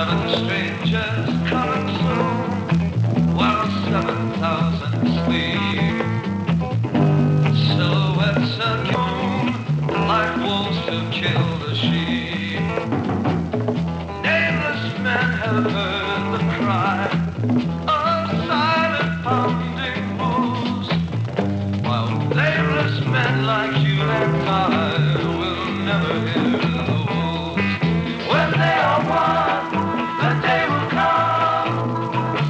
7 strangers coming soon, while 7,000 sleep. Silhouettes are gone, like wolves to kill the sheep. Nameless men have heard the cry of silent pounding wolves, while nameless men like you and I will never hear the wolves. When they are one, the day will come,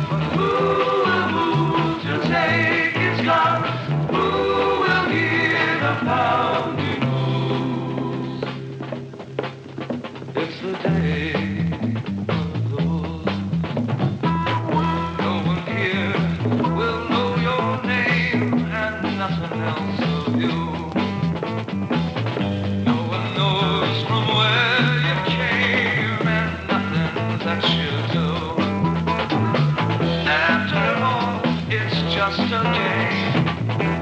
but who will move to take its gun? Who will hear the pounding wolves? It's the day of the wolves. No one here will know your name and nothing else of you. No one knows from where you came and nothing that you do. After all, it's just a game,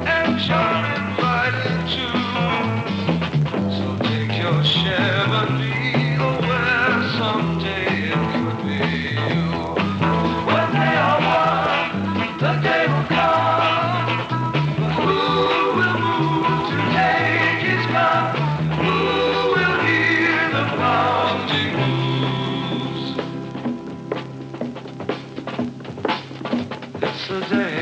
and you're invited to. So take your share, but be aware someday it could be you. When they are one, the day will come, but who will move to take his gun? Who will hear the pounding wolves? It's the day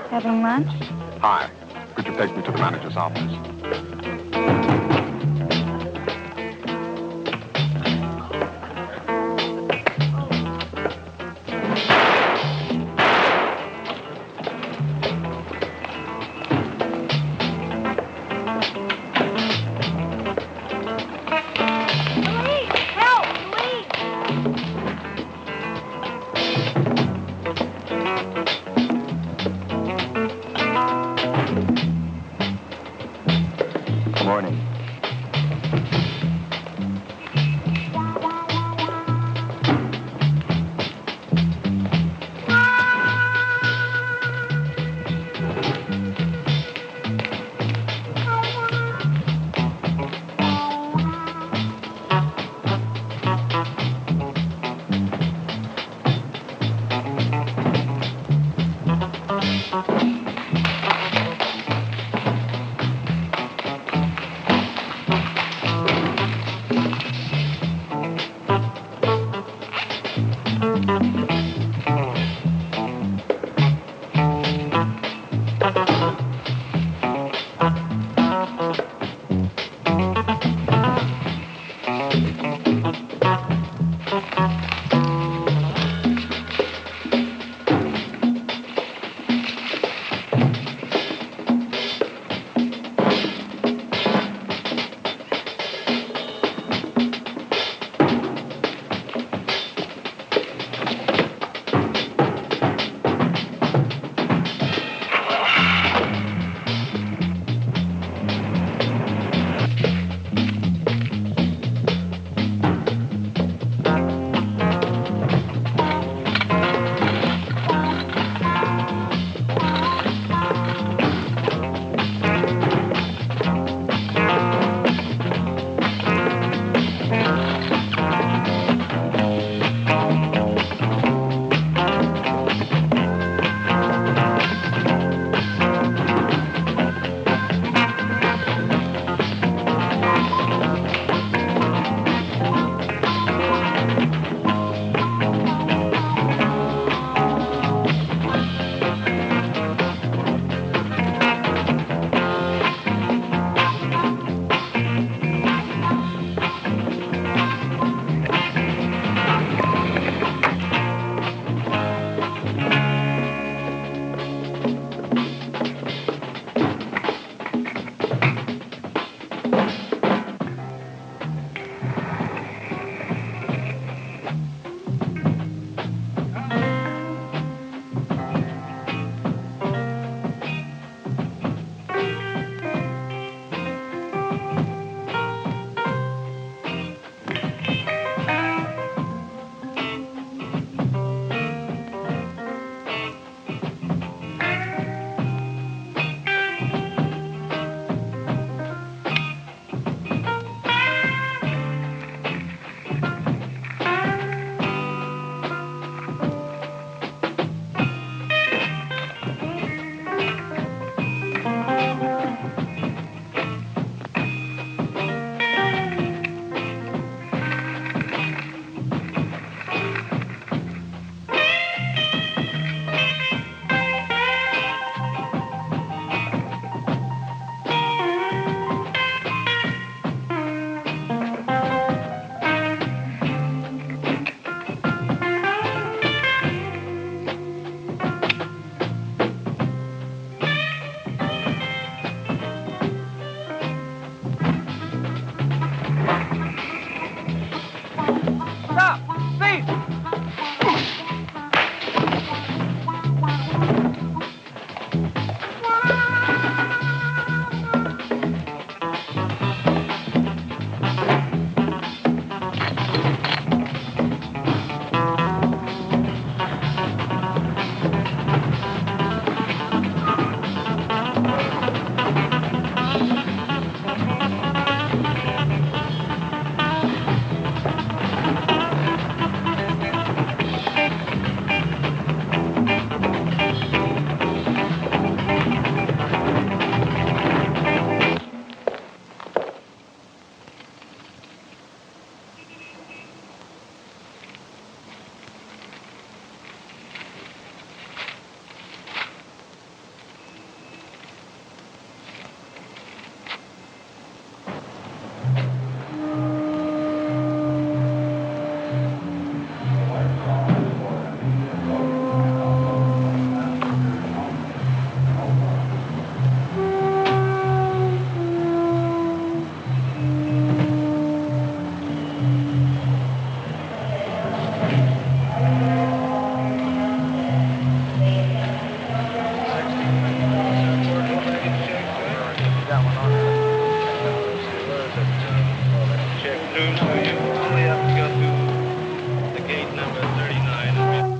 Having lunch? Hi. Could you take me to the manager's office? through, so you only have to go through the gate number 39 and be...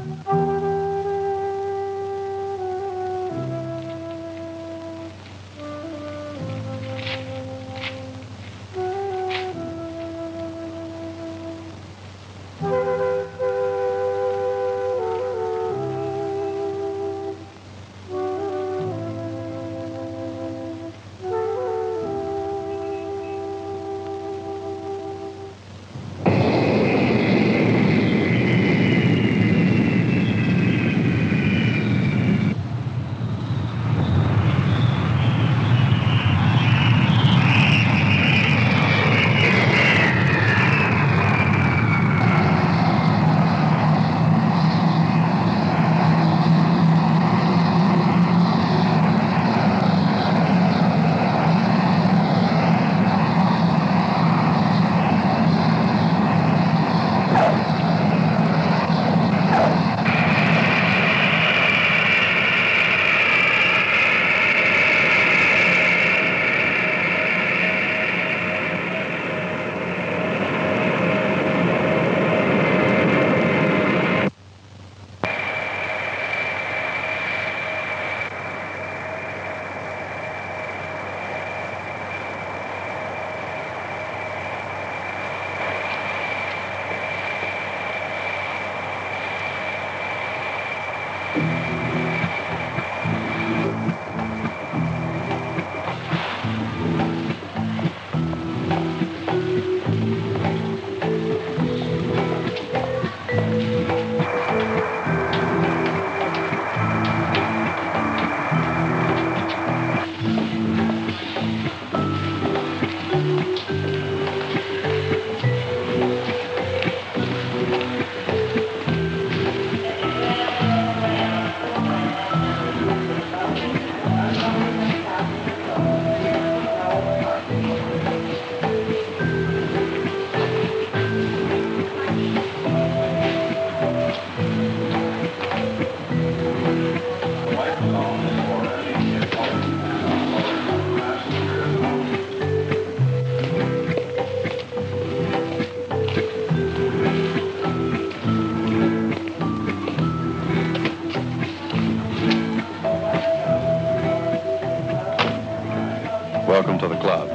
Welcome to the club.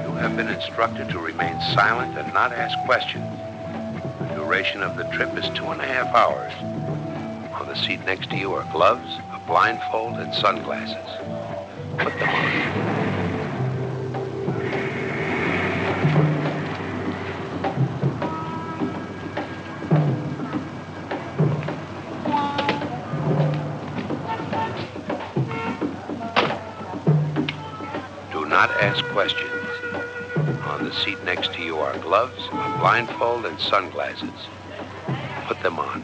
You have been instructed to remain silent and not ask questions. The duration of the trip is 2.5 hours. On the seat next to you are gloves, a blindfold, and sunglasses. Put them on. Not ask questions. On the seat next to you are gloves, a blindfold, and sunglasses. Put them on.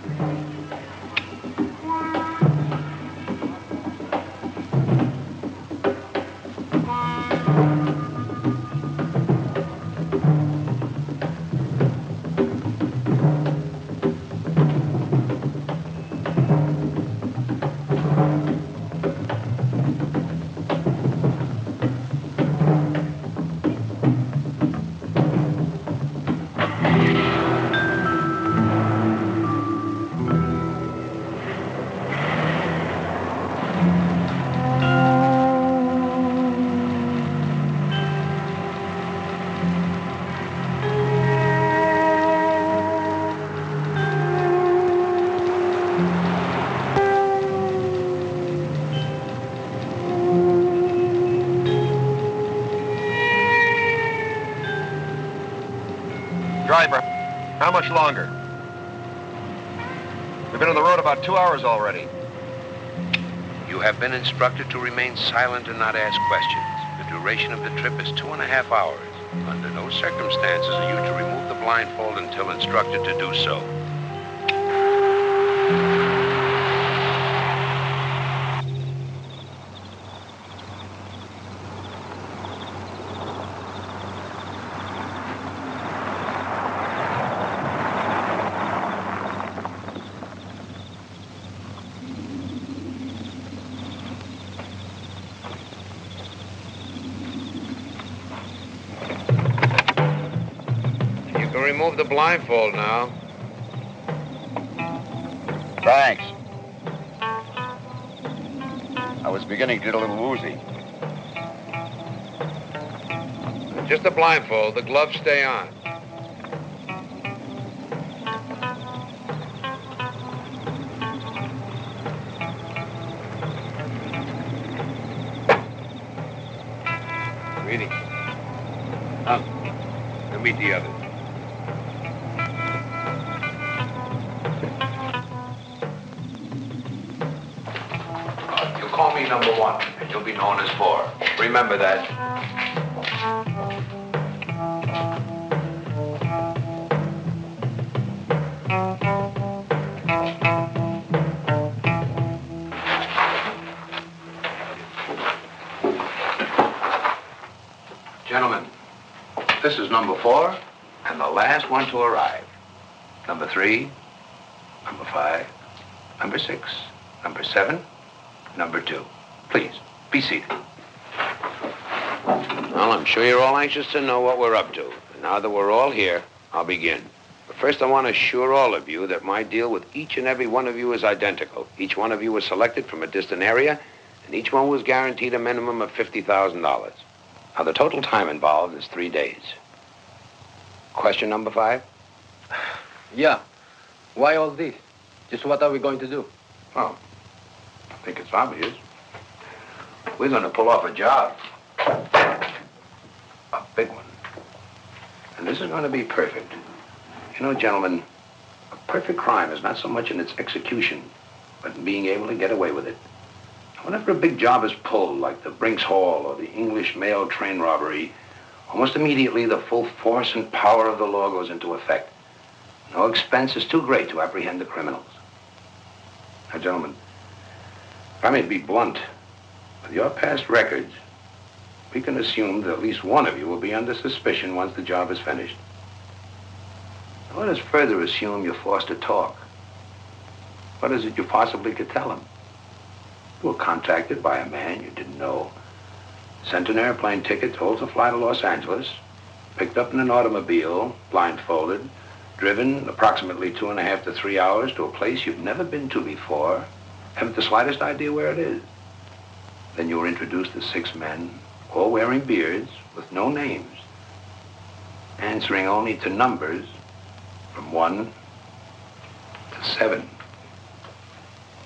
Driver, how much longer? We've been on the road about 2 hours already. You have been instructed to remain silent and not ask questions. The duration of the trip is 2.5 hours. Under no circumstances are you to remove the blindfold until instructed to do so. You can remove the blindfold now. Thanks. I was beginning to get a little woozy. Just the blindfold. The gloves stay on. Ready? Then meet the others. You'll call me number 1, and you'll be known as 4. Remember that. Gentlemen, this is number 4, and the last one to arrive. Number 3, number 5, number 6, number 7, number 2. Please, be seated. Well, I'm sure you're all anxious to know what we're up to. And now that we're all here, I'll begin. But first, I want to assure all of you that my deal with each and every one of you is identical. Each one of you was selected from a distant area, and each one was guaranteed a minimum of $50,000. Now, the total time involved is 3 days. Question number 5? Yeah. Why all this? Just what are we going to do? Well, I think it's obvious. We're going to pull off a job. A big one. And this is going to be perfect. You know, gentlemen, a perfect crime is not so much in its execution, but in being able to get away with it. Whenever a big job is pulled, like the Brinks Hall or the English mail train robbery, almost immediately the full force and power of the law goes into effect. No expense is too great to apprehend the criminals. Now, gentlemen, if I may be blunt, with your past records, we can assume that at least one of you will be under suspicion once the job is finished. Now, let us further assume you're forced to talk. What is it you possibly could tell him? You were contacted by a man you didn't know, sent an airplane ticket told to fly to Los Angeles, picked up in an automobile, blindfolded, driven approximately 2.5 to 3 hours to a place you've never been to before, haven't the slightest idea where it is. Then you were introduced to 6 men, all wearing beards, with no names, answering only to numbers from 1 to 7.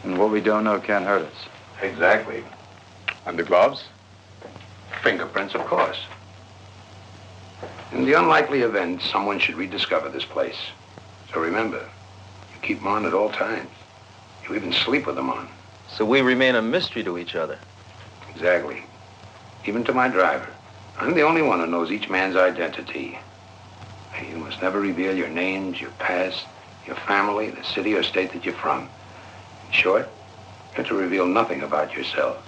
And what we don't know can't hurt us. Exactly. And the gloves? Fingerprints, of course. In the unlikely event someone should rediscover this place. So remember, you keep them on at all times. You even sleep with them on. So we remain a mystery to each other. Exactly. Even to my driver. I'm the only one who knows each man's identity. You must never reveal your names, your past, your family, the city or state that you're from. In short, you have to reveal nothing about yourselves.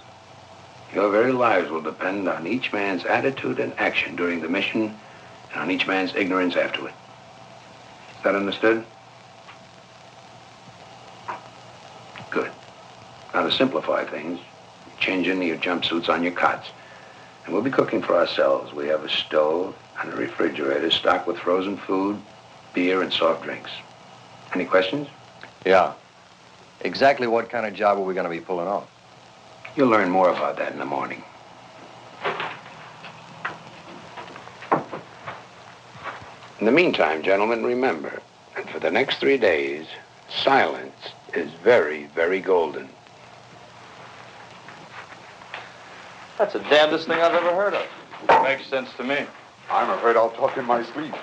Your very lives will depend on each man's attitude and action during the mission and on each man's ignorance afterward. Is that understood? Good. Now, to simplify things, change into your jumpsuits on your cots. And we'll be cooking for ourselves. We have a stove and a refrigerator stocked with frozen food, beer, and soft drinks. Any questions? Yeah. Exactly what kind of job are we going to be pulling off? You'll learn more about that in the morning. In the meantime, gentlemen, remember that for the next 3 days, silence is very, very golden. That's the damnedest thing I've ever heard of. Makes sense to me. I'm afraid I'll talk in my sleep.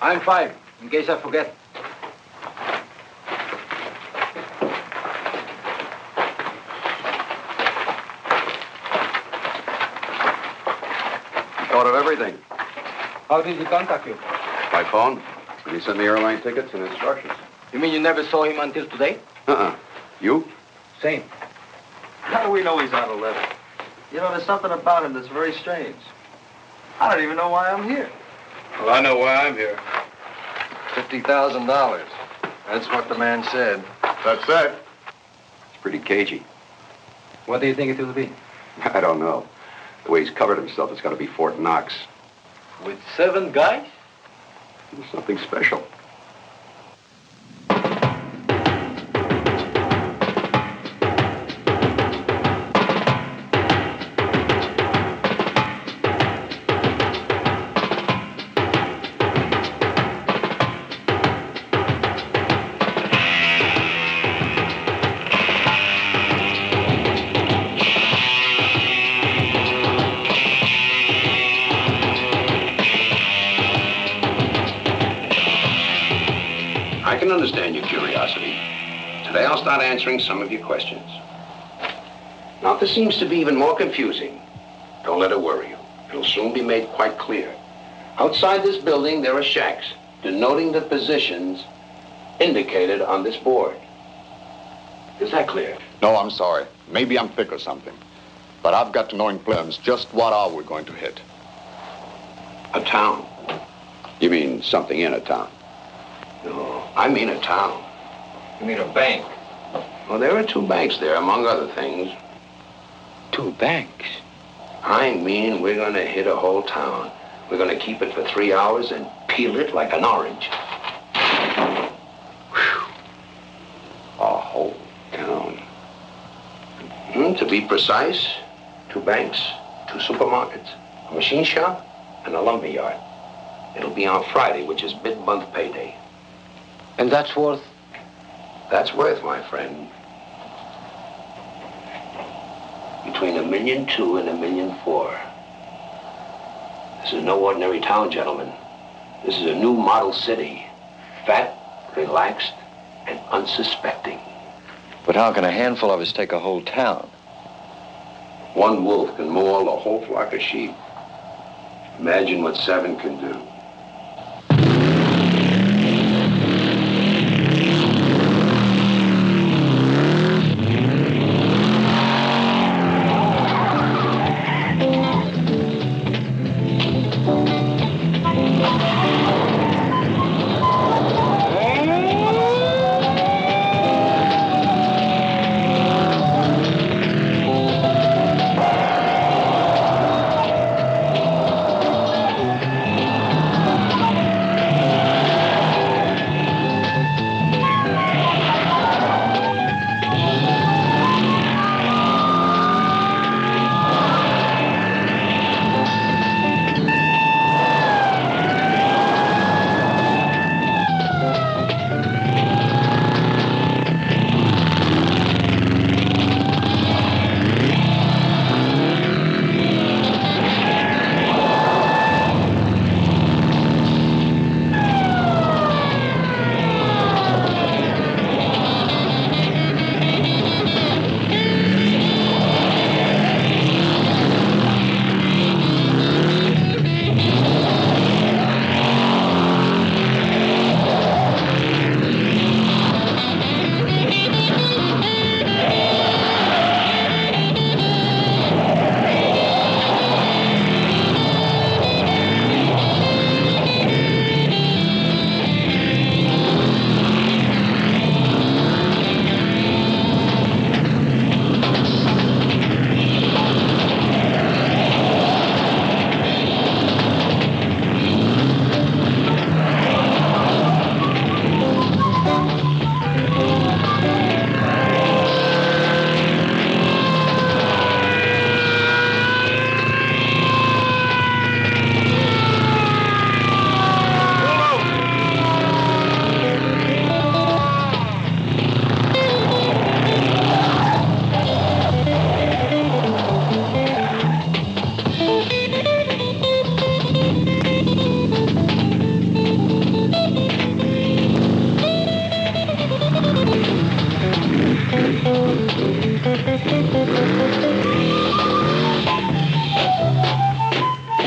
I'm 5, in case I forget. Thought of everything. How did he contact you? By phone. And he sent me airline tickets and instructions. You mean you never saw him until today? You? Same. How do we know he's on a level? You know, there's something about him that's very strange. I don't even know why I'm here. Well, I know why I'm here. $50,000. That's what the man said. That's it. It's pretty cagey. What do you think it will be? I don't know. The way he's covered himself, it's got to be Fort Knox. With 7 guys? It's something special. I can understand your curiosity. Today I'll start answering some of your questions. Now, if this seems to be even more confusing, don't let it worry you. It'll soon be made quite clear. Outside this building, there are shacks denoting the positions indicated on this board. Is that clear? No, I'm sorry. Maybe I'm thick or something. But I've got to know in plans just what hour we're going to hit. A town? You mean something in a town? No, I mean a town. You mean a bank? Well, there are 2 banks there, among other things. 2 banks? I mean, we're going to hit a whole town. We're going to keep it for 3 hours and peel it like an orange. Whew. A whole town. To be precise, 2 banks, 2 supermarkets, a machine shop, and a lumber yard. It'll be on Friday, which is mid-month payday. And that's worth? That's worth, my friend, between $1.2 million and $1.4 million. This is no ordinary town, gentlemen. This is a new model city. Fat, relaxed, and unsuspecting. But how can a handful of us take a whole town? 1 wolf can maul a whole flock of sheep. Imagine what 7 can do.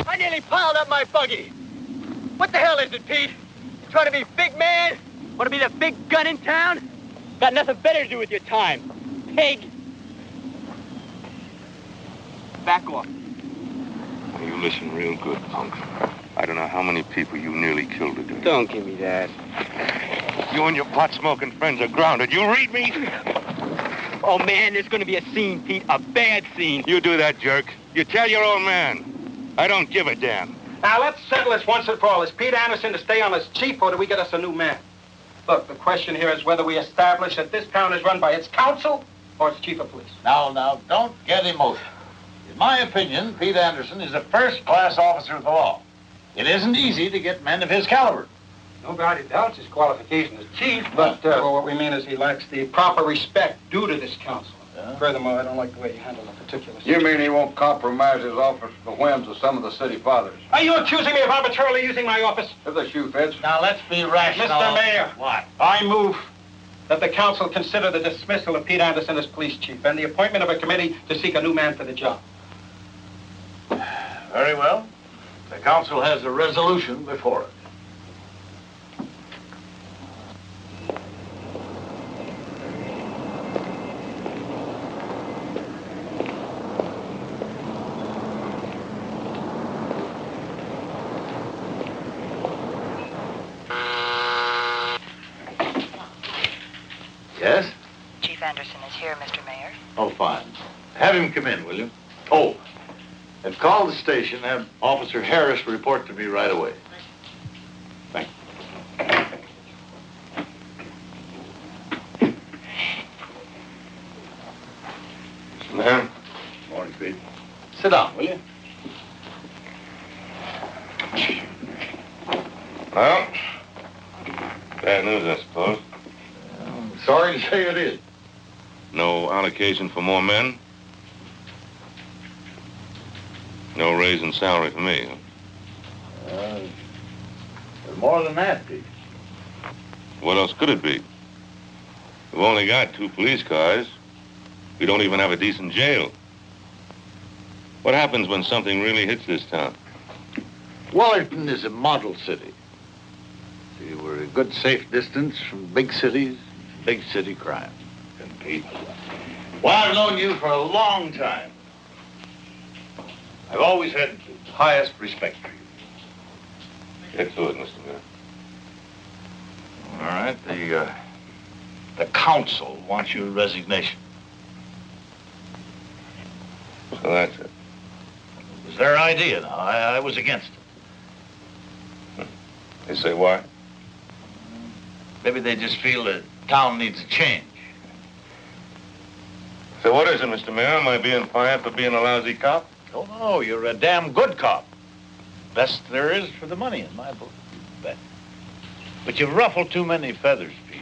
I nearly piled up my buggy. What the hell is it, Pete? You trying to be big man? Want to be the big gun in town? Got nothing better to do with your time, pig. Back off. You listen real good, punk. I don't know how many people you nearly killed today. Don't give me that. You and your pot-smoking friends are grounded. You read me? Oh, man, there's going to be a scene, Pete. A bad scene. You do that, jerk. You tell your old man. I don't give a damn. Now, let's settle this once and for all. Is Pete Anderson to stay on as chief, or do we get us a new man? Look, the question here is whether we establish that this town is run by its council or its chief of police. Now, don't get emotional. In my opinion, Pete Anderson is a first-class officer of the law. It isn't easy to get men of his caliber. Nobody doubts his qualification as chief, but well, what we mean is he lacks the proper respect due to this council. Furthermore, I don't like the way he handled a particular You mean he won't compromise his office for the whims of some of the city fathers? Are you accusing me of arbitrarily using my office? If the shoe fits. Now, let's be rational. Mr. Mayor. What? I move that the council consider the dismissal of Pete Anderson as police chief and the appointment of a committee to seek a new man for the job. Very well. The council has a resolution before it. Yes? Chief Anderson is here, Mr. Mayor. Oh, fine. Have him come in, will you? Oh, and call the station. Have Officer Harris report to me right away. Thank you. Ma'am? Morning, Pete. Sit down, will you? Well, bad news, I suppose. I'm sorry to say it is. No allocation for more men? No raise in salary for me, huh? More than that, Pete. What else could it be? We've only got 2 police cars. We don't even have a decent jail. What happens when something really hits this town? Wallerton is a model city. See, we're a good, safe distance from big cities, big city crime. And Pete, well, I've known you for a long time. I've always had the highest respect for you. Get to it, Mr. Mayor. All right, the council wants your resignation. So that's it. It was their idea. Now, I was against it. They say why? Maybe they just feel the town needs a change. So what is it, Mr. Mayor? Am I being fired for being a lousy cop? Oh, no, you're a damn good cop. Best there is for the money in my book, you bet. But you've ruffled too many feathers, Pete.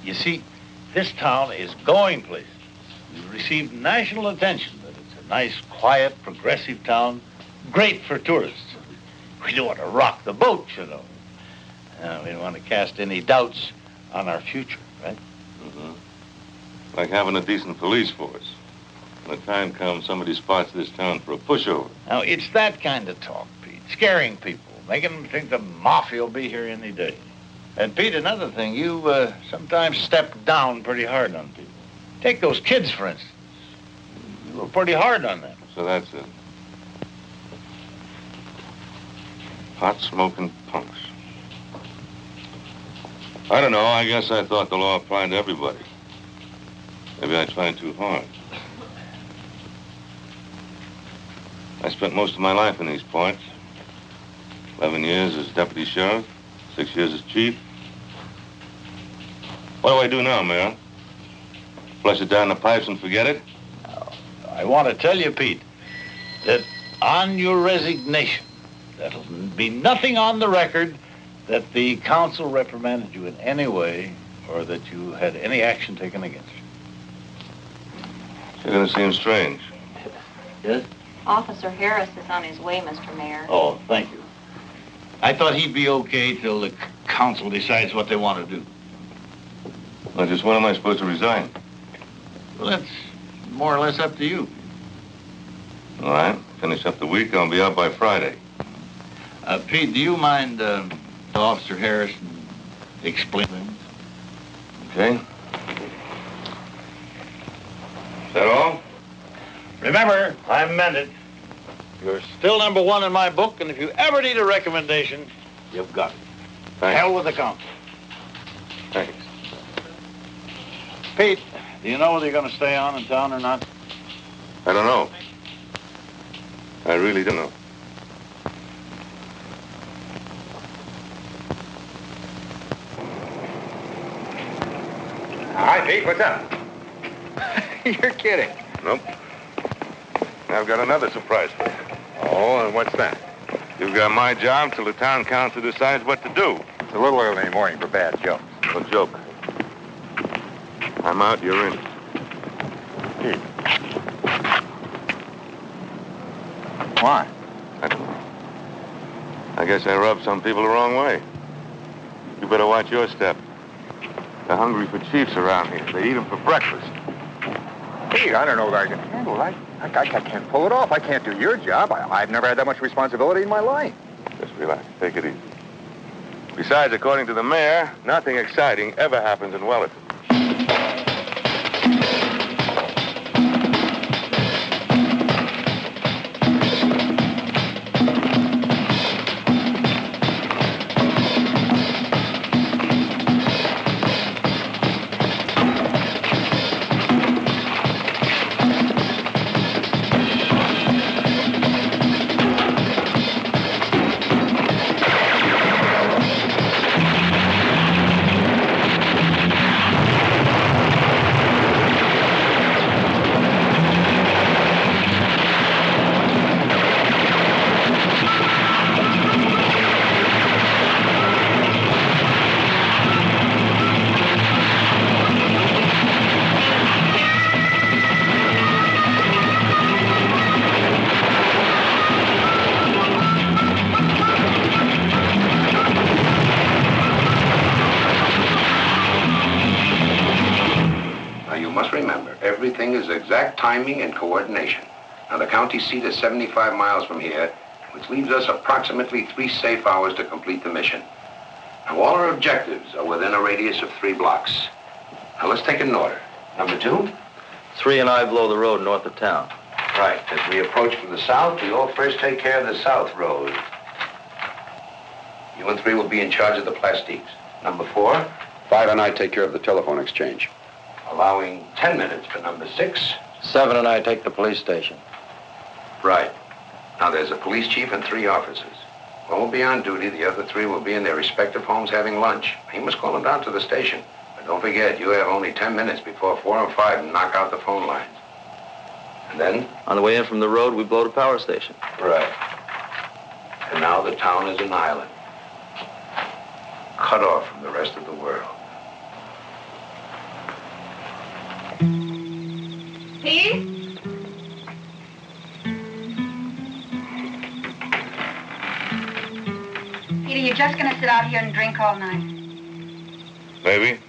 You see, this town is going places. We've received national attention that it's a nice, quiet, progressive town, great for tourists. We don't want to rock the boat, you know. We don't want to cast any doubts on our future, right? Mm-hmm. Like having a decent police force. When the time comes, somebody spots this town for a pushover. Now, it's that kind of talk, Pete. Scaring people, making them think the mafia will be here any day. And, Pete, another thing, you sometimes step down pretty hard on people. Take those kids, for instance. You were pretty hard on them. So that's it. Pot-smoking punks. I don't know. I guess I thought the law applied to everybody. Maybe I tried too hard. I spent most of my life in these parts. 11 years as deputy sheriff, 6 years as chief. What do I do now, Mayor? Flush it down the pipes and forget it? I want to tell you, Pete, that on your resignation, that'll be nothing on the record that the council reprimanded you in any way or that you had any action taken against you. You're going to seem strange. Yes? Officer Harris is on his way, Mr. Mayor. Oh, thank you. I thought he'd be okay till the council decides what they want to do. Well, just when am I supposed to resign? Well, that's more or less up to you. All right. Finish up the week. I'll be out by Friday. Pete, do you mind Officer Harris explain things? Okay. Is that all? Remember, I meant it. You're still number 1 in my book, and if you ever need a recommendation, you've got it. Thanks. Hell with the council. Thanks. Pete, do you know whether you're going to stay on in town or not? I don't know. I really don't know. Hi, Pete. What's up? You're kidding. Nope. I've got another surprise for you. Oh, and what's that? You've got my job till the town council decides what to do. It's a little early in the morning for bad jokes. What joke? I'm out, you're in. Pete. Why? I don't know. I guess I rubbed some people the wrong way. You better watch your step. They're hungry for chiefs around here. They eat them for breakfast. Pete, I don't know that I can handle it. I can't pull it off. I can't do your job. I've never had that much responsibility in my life. Just relax. Take it easy. Besides, according to the mayor, nothing exciting ever happens in Wellerton. Everything is exact timing and coordination. Now, the county seat is 75 miles from here, which leaves us approximately 3 safe hours to complete the mission. Now, all our objectives are within a radius of 3 blocks. Now, let's take it in order. Number 2? 3 and I below the road north of town. Right. As we approach from the south, we all first take care of the south road. You and 3 will be in charge of the plastiques. Number 4? 5 and I take care of the telephone exchange. Allowing 10 minutes for number 6. 7 and I take the police station. Right. Now, there's a police chief and 3 officers. One will be on duty. The other 3 will be in their respective homes having lunch. You must call them down to the station. But don't forget, you have only 10 minutes before 4 and 5 knock out the phone lines. And then? On the way in from the road, we blow the power station. Right. And now the town is an island. Cut off from the rest of the world. Pete? Peter, you're just going to sit out here and drink all night. Maybe.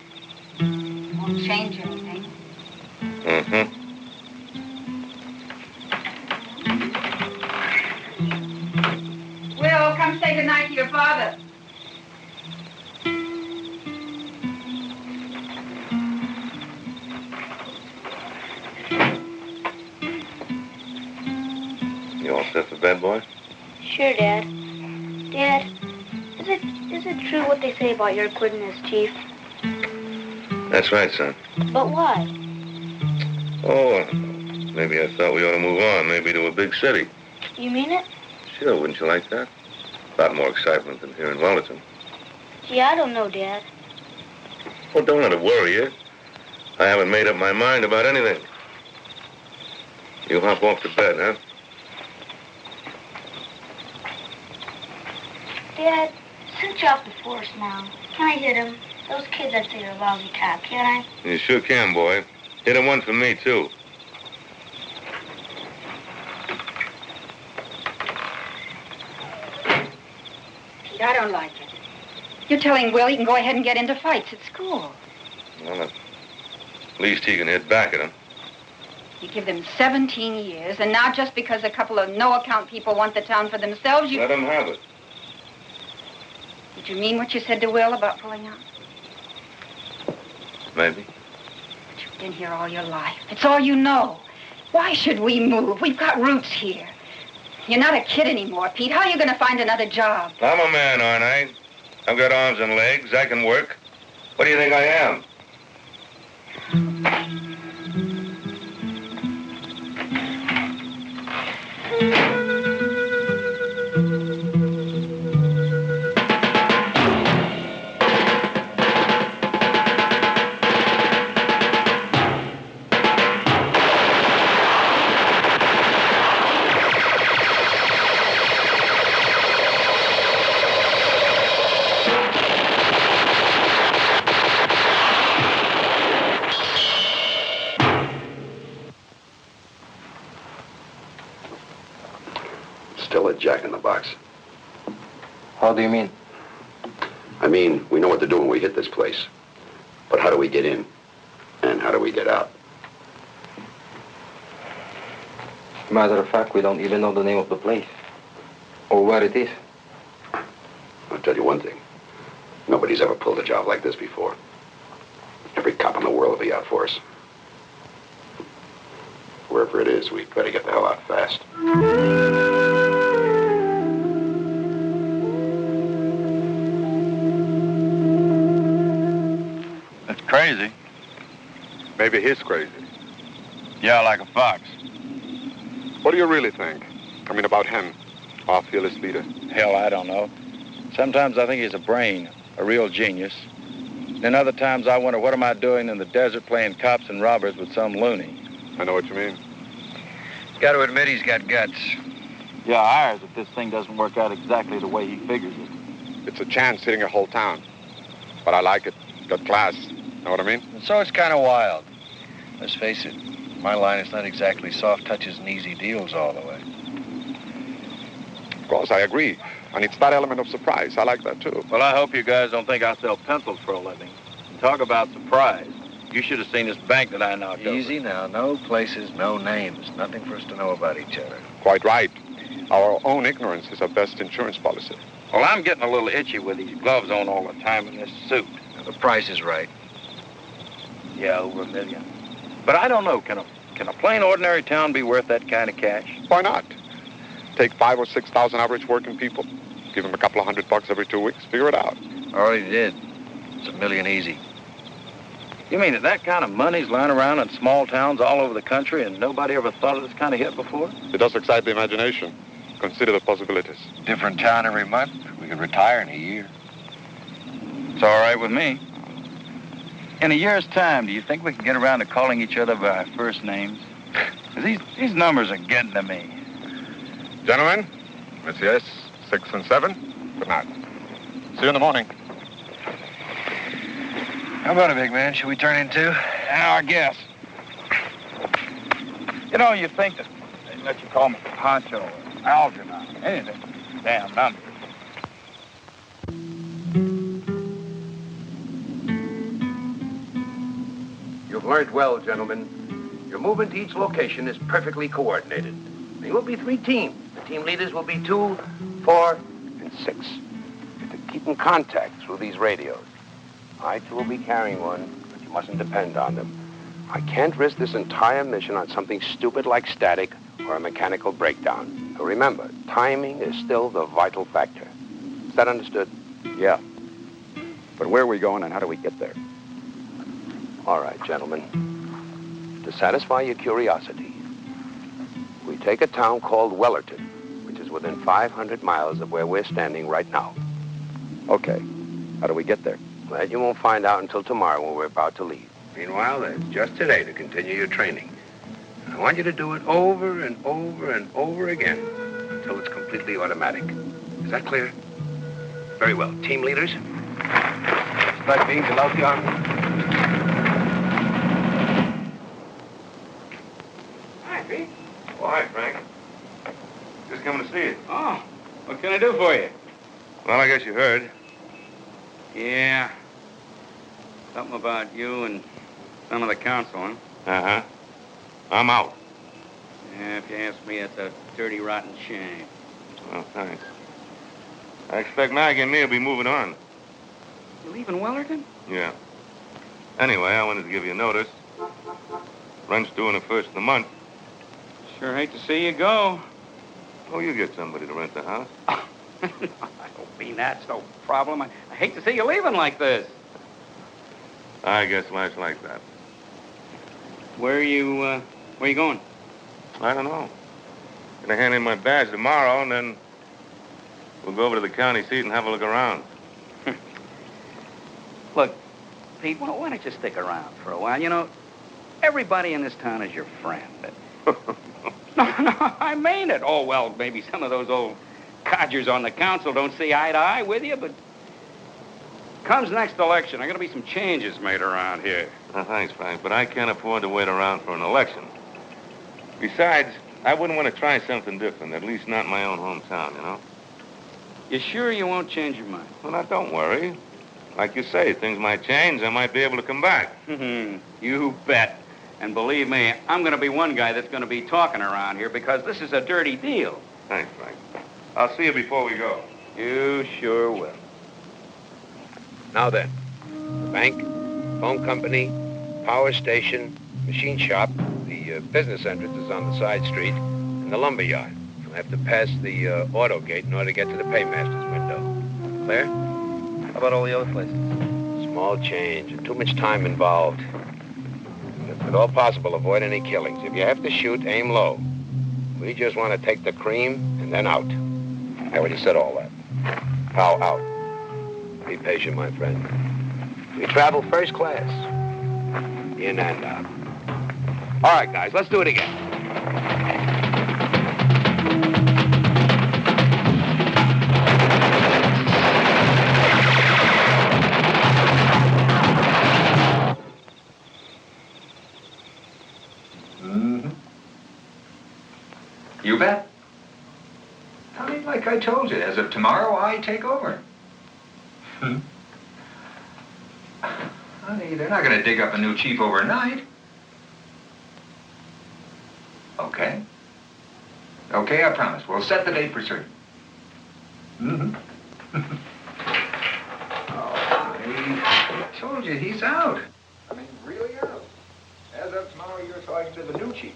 Won't change anything. Mm-hmm. Will, come say goodnight to your father. You all set for bed, boy? Sure, Dad. Dad, is it true what they say about your quitting as chief? That's right, son. But why? Oh, maybe I thought we ought to move on, maybe to a big city. You mean it? Sure, wouldn't you like that? A lot more excitement than here in Wellerton. Gee, I don't know, Dad. Well, don't let it worry you. I haven't made up my mind about anything. You hop off to bed, huh? Dad, since you're off the force now, can I hit him? Those kids I'd say are a lousy cop, can't I? You sure can, boy. Hit him one for me, too. Pete, I don't like it. You're telling Will he can go ahead and get into fights at school. Well, at least he can hit back at him. You give them 17 years, and now just because a couple of no-account people want the town for themselves, you... Let him have it. Did you mean what you said to Will about pulling out? Maybe. But you've been here all your life. It's all you know. Why should we move? We've got roots here. You're not a kid anymore, Pete. How are you going to find another job? I'm a man, aren't I? I've got arms and legs. I can work. What do you think I am? Still a jack in the box. How do you mean? I mean, we know what to do when we hit this place. But how do we get in? And how do we get out? Matter of fact, we don't even know the name of the place. Or where it is. I'll tell you one thing. Nobody's ever pulled a job like this before. Every cop in the world will be out for us. Wherever it is, we'd better get the hell out fast. That's crazy. Maybe he's crazy. Yeah, like a fox. What do you really think? I mean, about him, our fearless leader. Hell, I don't know. Sometimes I think he's a brain, a real genius. Then other times I wonder, what am I doing in the desert playing cops and robbers with some loony? I know what you mean. Got to admit he's got guts. Yeah, ours if this thing doesn't work out exactly the way he figures it. It's a chance hitting a whole town. But I like it. Got class. Know what I mean? And so it's kind of wild. Let's face it, my line is not exactly soft touches and easy deals all the way. Of course, I agree. And it's that element of surprise. I like that, too. Well, I hope you guys don't think I sell pencils for a living. Talk about surprise. You should have seen this bank that I knocked over. Easy now. No places, no names. Nothing for us to know about each other. Quite right. Our own ignorance is our best insurance policy. Well, I'm getting a little itchy with these gloves on all the time in this suit. Now, the price is right. Yeah, over $1 million. But I don't know. Can a plain, ordinary town be worth that kind of cash? Why not? Take 5,000 or 6,000 average working people. Give them a couple of $100 every 2 weeks. Figure it out. Already did. It's $1 million easy. You mean that kind of money's lying around in small towns all over the country and nobody ever thought of this kind of hit before? It does excite the imagination. Consider the possibilities. Different town every month. We could retire in a year. It's all right with me. In a year's time, do you think we can get around to calling each other by our first names? 'Cause these numbers are getting to me. Gentlemen, Messieurs, 6 and 7, good night. See you in the morning. How about it, big man? Should we turn in too? I guess. You know, you think that they'd let you call me Pancho or Algernon, anything. Damn numbers. You've learned well, gentlemen. Your movement to each location is perfectly coordinated. There will be 3 teams. The team leaders will be 2, 4, and 6. You're to keep in contact through these radios. I, too, will be carrying one, but you mustn't depend on them. I can't risk this entire mission on something stupid like static or a mechanical breakdown. So remember, timing is still the vital factor. Is that understood? Yeah. But where are we going and how do we get there? All right, gentlemen. To satisfy your curiosity, we take a town called Wellerton, which is within 500 miles of where we're standing right now. Okay. How do we get there? That you won't find out until tomorrow when we're about to leave. Meanwhile, there's just today to continue your training. I want you to do it over and over and over again until it's completely automatic. Is that clear? Very well. Team leaders? Strike being below the arm. Hi, Pete. Oh, hi, Frank. Just coming to see you. Oh, what can I do for you? Well, I guess you heard. Yeah. Something about you and some of the council, huh? Uh-huh. I'm out. Yeah, if you ask me, that's a dirty, rotten shame. Well, thanks. I expect Maggie and me will be moving on. You leaving Wellerton? Yeah. Anyway, I wanted to give you a notice. Rent's due on the 1st of the month. Sure hate to see you go. Oh, you get somebody to rent the house. I don't mean that's no problem. I hate to see you leaving like this. I guess life's like that. Where are you going? I don't know. Gonna hand in my badge tomorrow, and then we'll go over to the county seat and have a look around. Look, Pete, why don't you stick around for a while? You know, everybody in this town is your friend. No, I mean it. Oh, well, maybe some of those old codgers on the council don't see eye to eye with you, but comes next election, there are going to be some changes made around here. Thanks, Frank, but I can't afford to wait around for an election. Besides, I wouldn't want to try something different, at least not in my own hometown, you know? You sure you won't change your mind? Well, now, don't worry. Like you say, things might change. I might be able to come back. You bet. And believe me, I'm going to be one guy that's going to be talking around here because this is a dirty deal. Thanks, Frank. I'll see you before we go. You sure will. Now then, the bank, phone company, power station, machine shop, the business entrance is on the side street, and the lumber yard. You'll have to pass the auto gate in order to get to the paymaster's window. Clear? How about all the other places? Small change and too much time involved. If at all possible, avoid any killings. If you have to shoot, aim low. We just want to take the cream and then out. Now, when you said all that, how out? Be patient, my friend. We travel first class. In and out. All right, guys, let's do it again. You bet. I mean, like I told you, as of tomorrow, I take over. Honey, they're not going to dig up a new chief overnight. Okay. Okay, I promise. We'll set the date for certain. Oh, honey, I told you, he's out. I mean, really out. As of tomorrow, you're talking to the new chief.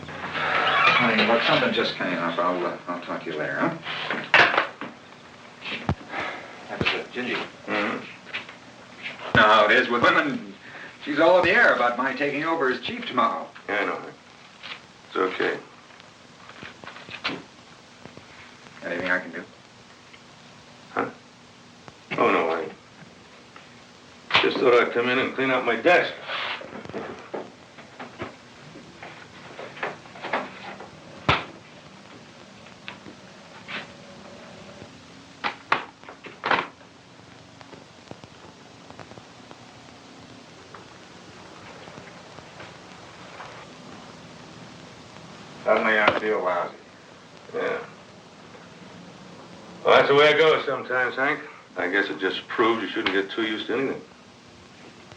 Honey, look, something just came up. I'll talk to you later, huh? That was Gingy. Know how it is with women. She's all in the air about my taking over as chief tomorrow. Yeah, I know. It's okay. Anything I can do? Huh? Oh, no, I just thought I'd come in and clean out my desk. Suddenly I feel lousy. Yeah. Well, that's the way it goes sometimes, Hank. I guess it just proves you shouldn't get too used to anything.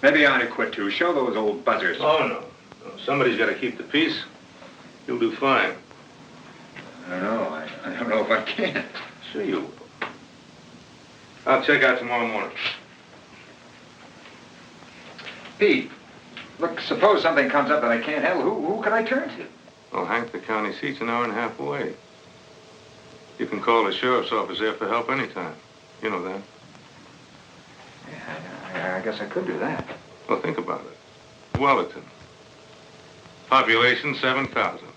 Maybe I ought to quit, too. Show those old buzzers. Oh, no. Somebody's got to keep the peace. You'll do fine. I don't know. I don't know if I can. Sure you will. I'll check out tomorrow morning. Pete, look, suppose something comes up that I can't handle. Who can I turn to? Well, Hank, the county seat's an hour and a half away. You can call the sheriff's office there for help anytime. You know that. Yeah, I guess I could do that. Well, think about it. Wellerton. Population 7,000.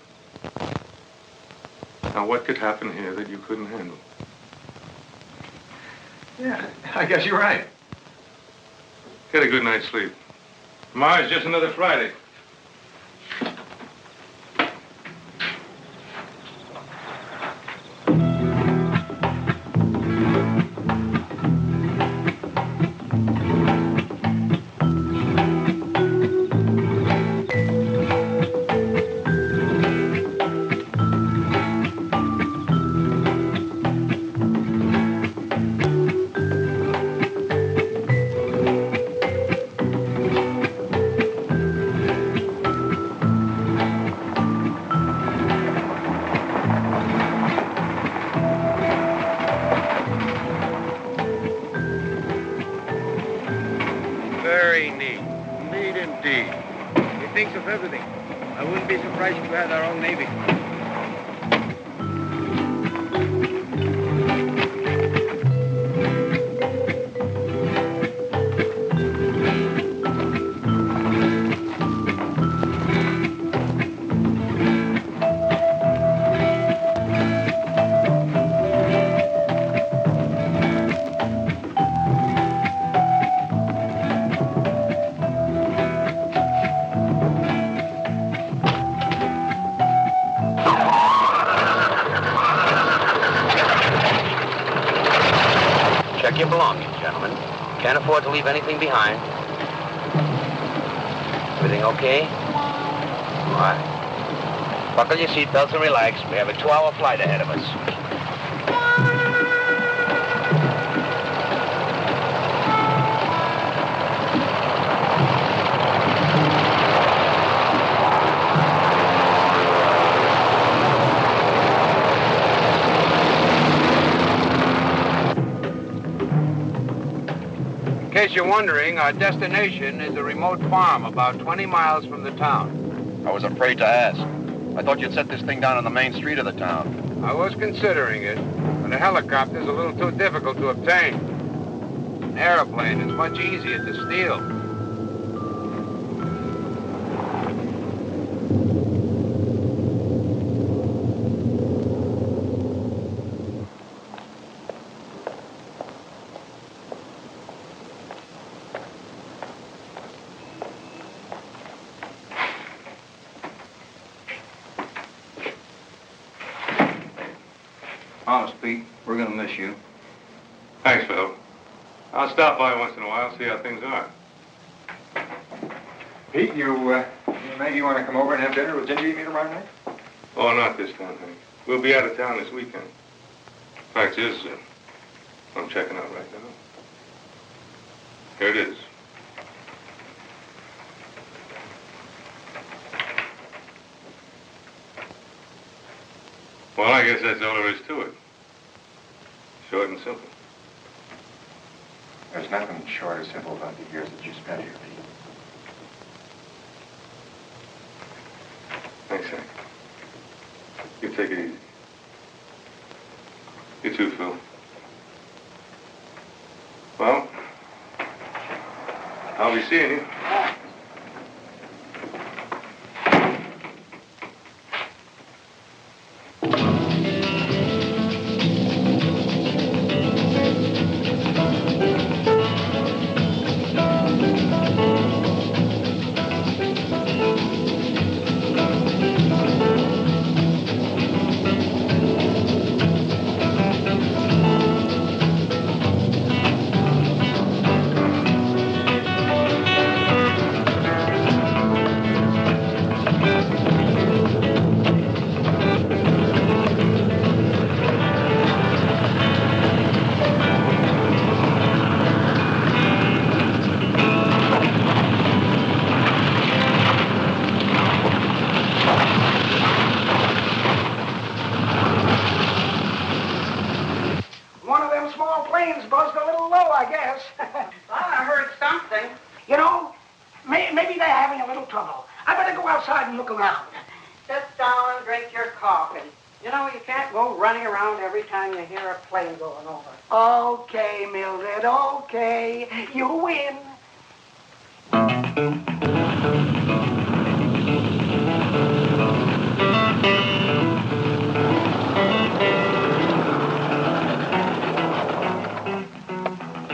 Now, what could happen here that you couldn't handle? Yeah, I guess you're right. Get a good night's sleep. Tomorrow's just another Friday. Very neat. Neat indeed. He thinks of everything. I wouldn't be surprised if we had our own Navy. your belongings, gentlemen. Can't afford to leave anything behind. Everything okay? All right. Buckle your seatbelts and relax. We have a 2-hour flight ahead of us. In case you're wondering, our destination is a remote farm about 20 miles from the town. I was afraid to ask. I thought you'd set this thing down on the main street of the town. I was considering it, but a helicopter's a little too difficult to obtain. An airplane is much easier to steal. Honest, Pete, we're gonna miss you. Thanks, Phil. I'll stop by once in a while, see how things are. Pete, you maybe want to come over and have dinner with Ginger you meet tomorrow night? Oh, not this time, Hank. We'll be out of town this weekend. Fact is, I'm checking out right now. Here it is. Well, I guess that's all there is to it. Short and simple. There's nothing short or simple about the years that you spent here, Pete. Thanks, Hank. You take it easy. You too, Phil. Well, I'll be seeing you. One of them small planes buzzed a little low, I guess. I heard something. You know, maybe they're having a little trouble. I better go outside and look around. Sit down and drink your coffee. You know, you can't go running around every time you hear a plane going over. Okay, Mildred, okay. You win.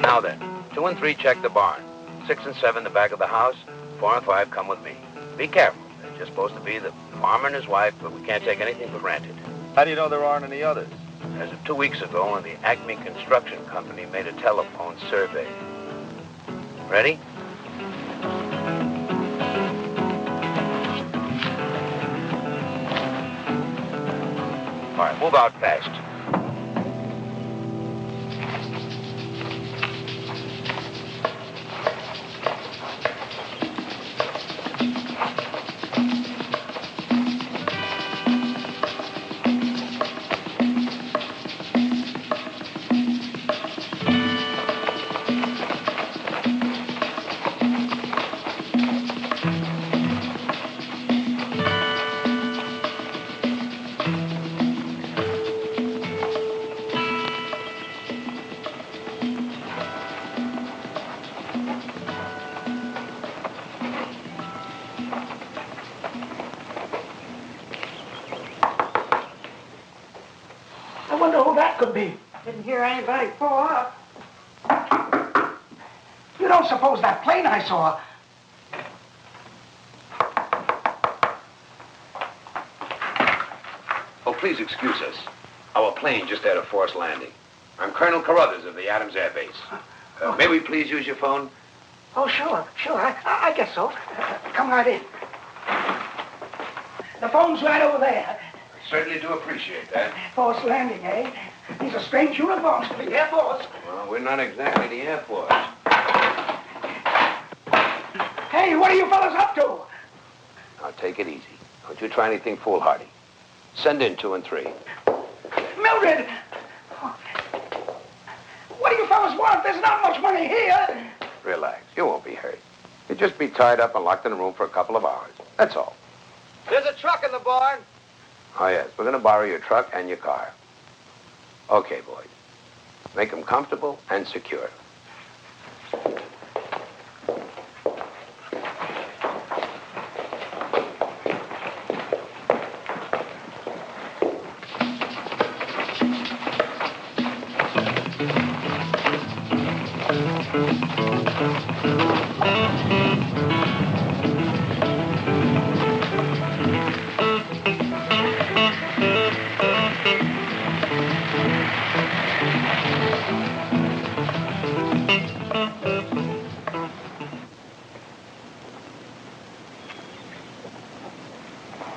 Now then, 2 and 3 check the barn. 6 and 7 the back of the house. 4 and 5 come with me. Be careful. They're just supposed to be the farmer and his wife, but we can't take anything for granted. How do you know there aren't any others? As of 2 weeks ago, when the Acme Construction Company made a telephone survey. Ready? All right, move out fast. I wonder who that could be. Didn't hear anybody pull up. You don't suppose that plane I saw... Oh, please excuse us. Our plane just had a forced landing. I'm Colonel Carruthers of the Adams Air Base. May we please use your phone? Oh, sure. I guess so. Come right in. The phone's right over there. Certainly do appreciate that. Force landing, eh? These are strange uniforms for the Air Force. Well, we're not exactly the Air Force. Hey, what are you fellas up to? Now, take it easy. Don't you try anything foolhardy. Send in 2 and 3. Mildred! What do you fellas want? There's not much money here. Relax. You won't be hurt. You'll just be tied up and locked in a room for a couple of hours. That's all. There's a truck in the barn. Oh, yes. We're going to borrow your truck and your car. Okay, boys. Make them comfortable and secure.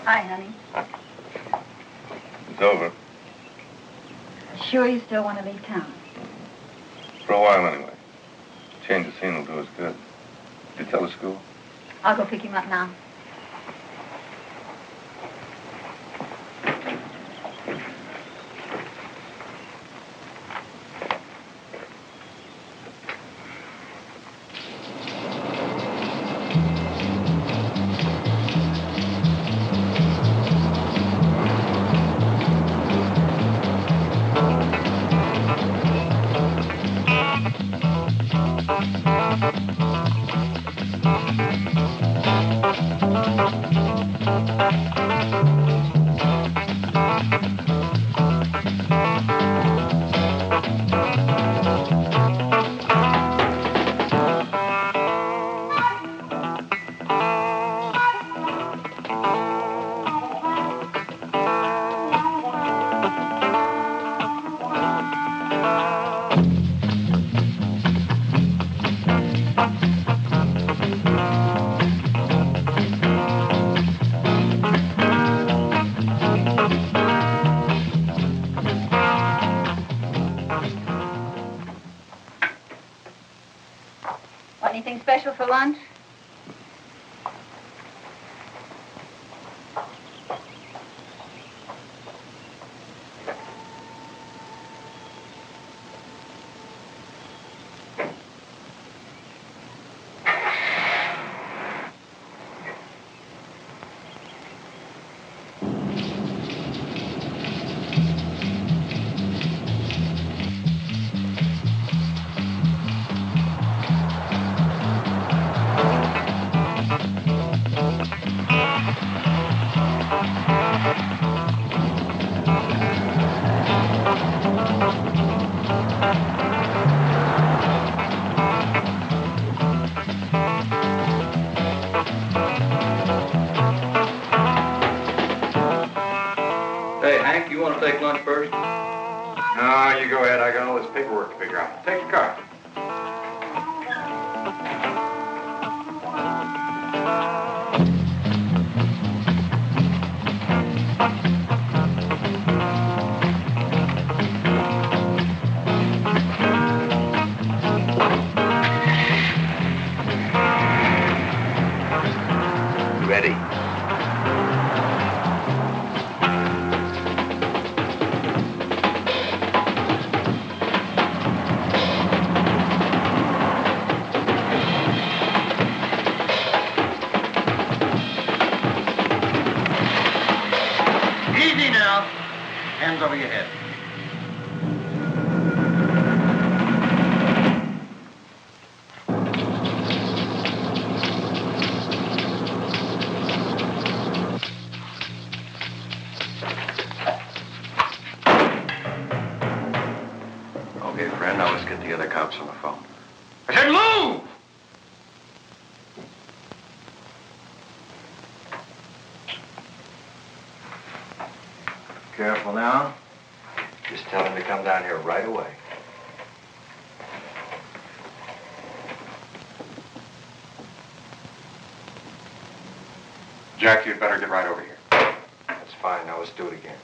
Hi, honey. It's over. Sure you still want to leave town? For a while, anyway. Change of scene will do us good. Did you tell the school? I'll go pick him up now. Want anything special for lunch? Hey, Hank, you want to take lunch first? No, you go ahead. I got all this paperwork to figure out. Take the car. Ready. Easy now. Hands over your head. Okay, friend, now let's get the other cops on the phone. I said move! Careful now. Just tell him to come down here right away. Jack, you'd better get right over here. That's fine. Now let's do it again.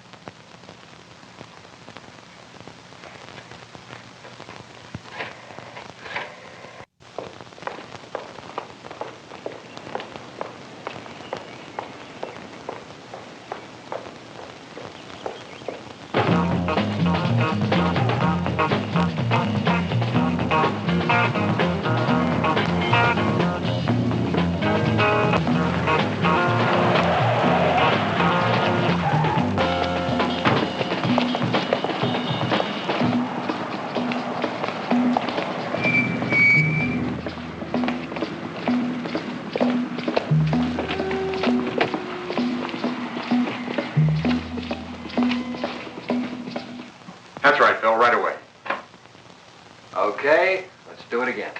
That's right, Phil, right away. Okay, let's do it again.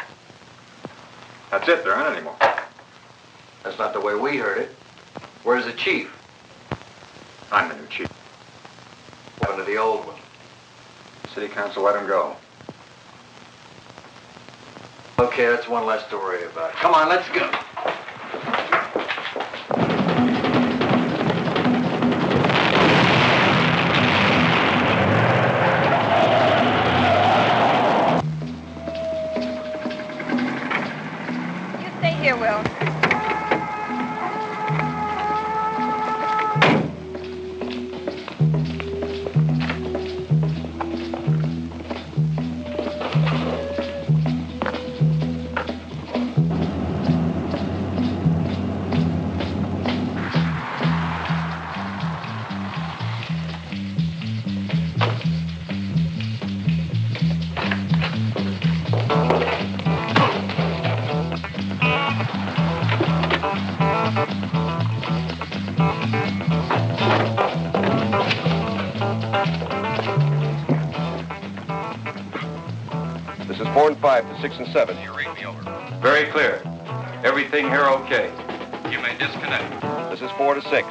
That's it, there aren't any more. That's not the way we heard it. Where's the chief? I'm the new chief. What happened to the old one? City council let him go. Okay, that's one less to worry about. Come on, let's go. Stay here, Will. This is 4 and 5 to 6 and 7. You read me over. Very clear. Everything here okay. You may disconnect. This is 4 to 6.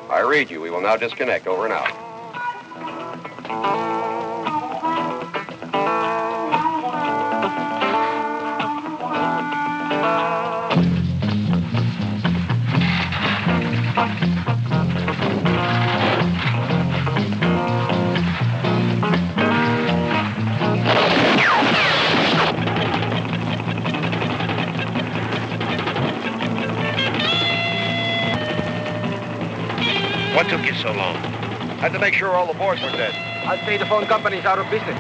I read you. We will now disconnect. Over and out. What took you so long? Had to make sure all the boys were dead. I'd say the phone company's out of business.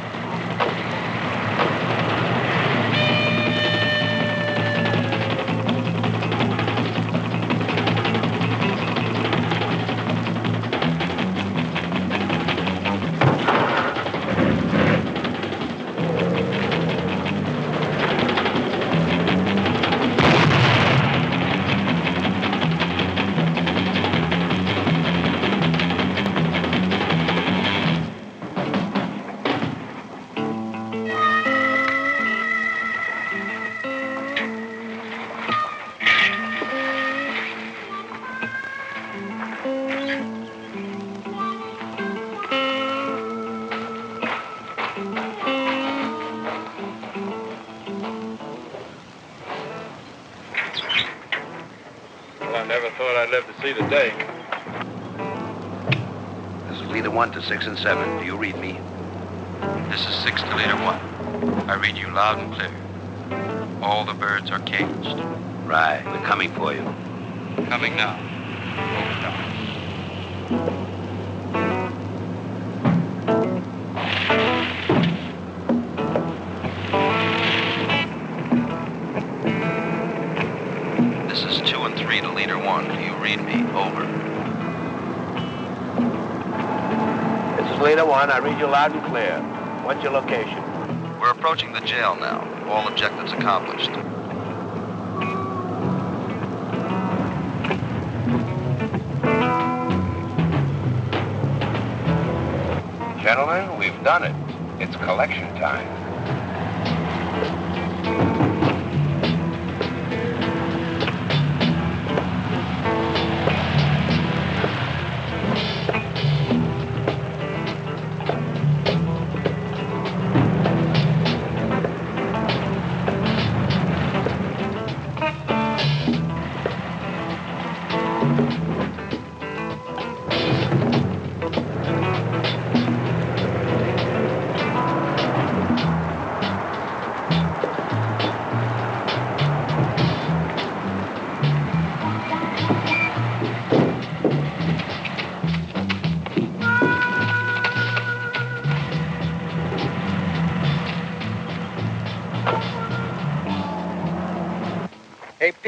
Well, I never thought I'd live to see the day. This is leader 1 to 6 and 7. Do you read me? This is 6 to leader 1. I read you loud and clear. All the birds are caged. Right. We're coming for you. Coming now. Over now. This is 2 and 3 to leader 1. Do you read me? Over. This is leader 1. I read you loud and clear. What's your location? We're approaching the jail now. All objectives accomplished. Gentlemen, we've done it. It's collection time.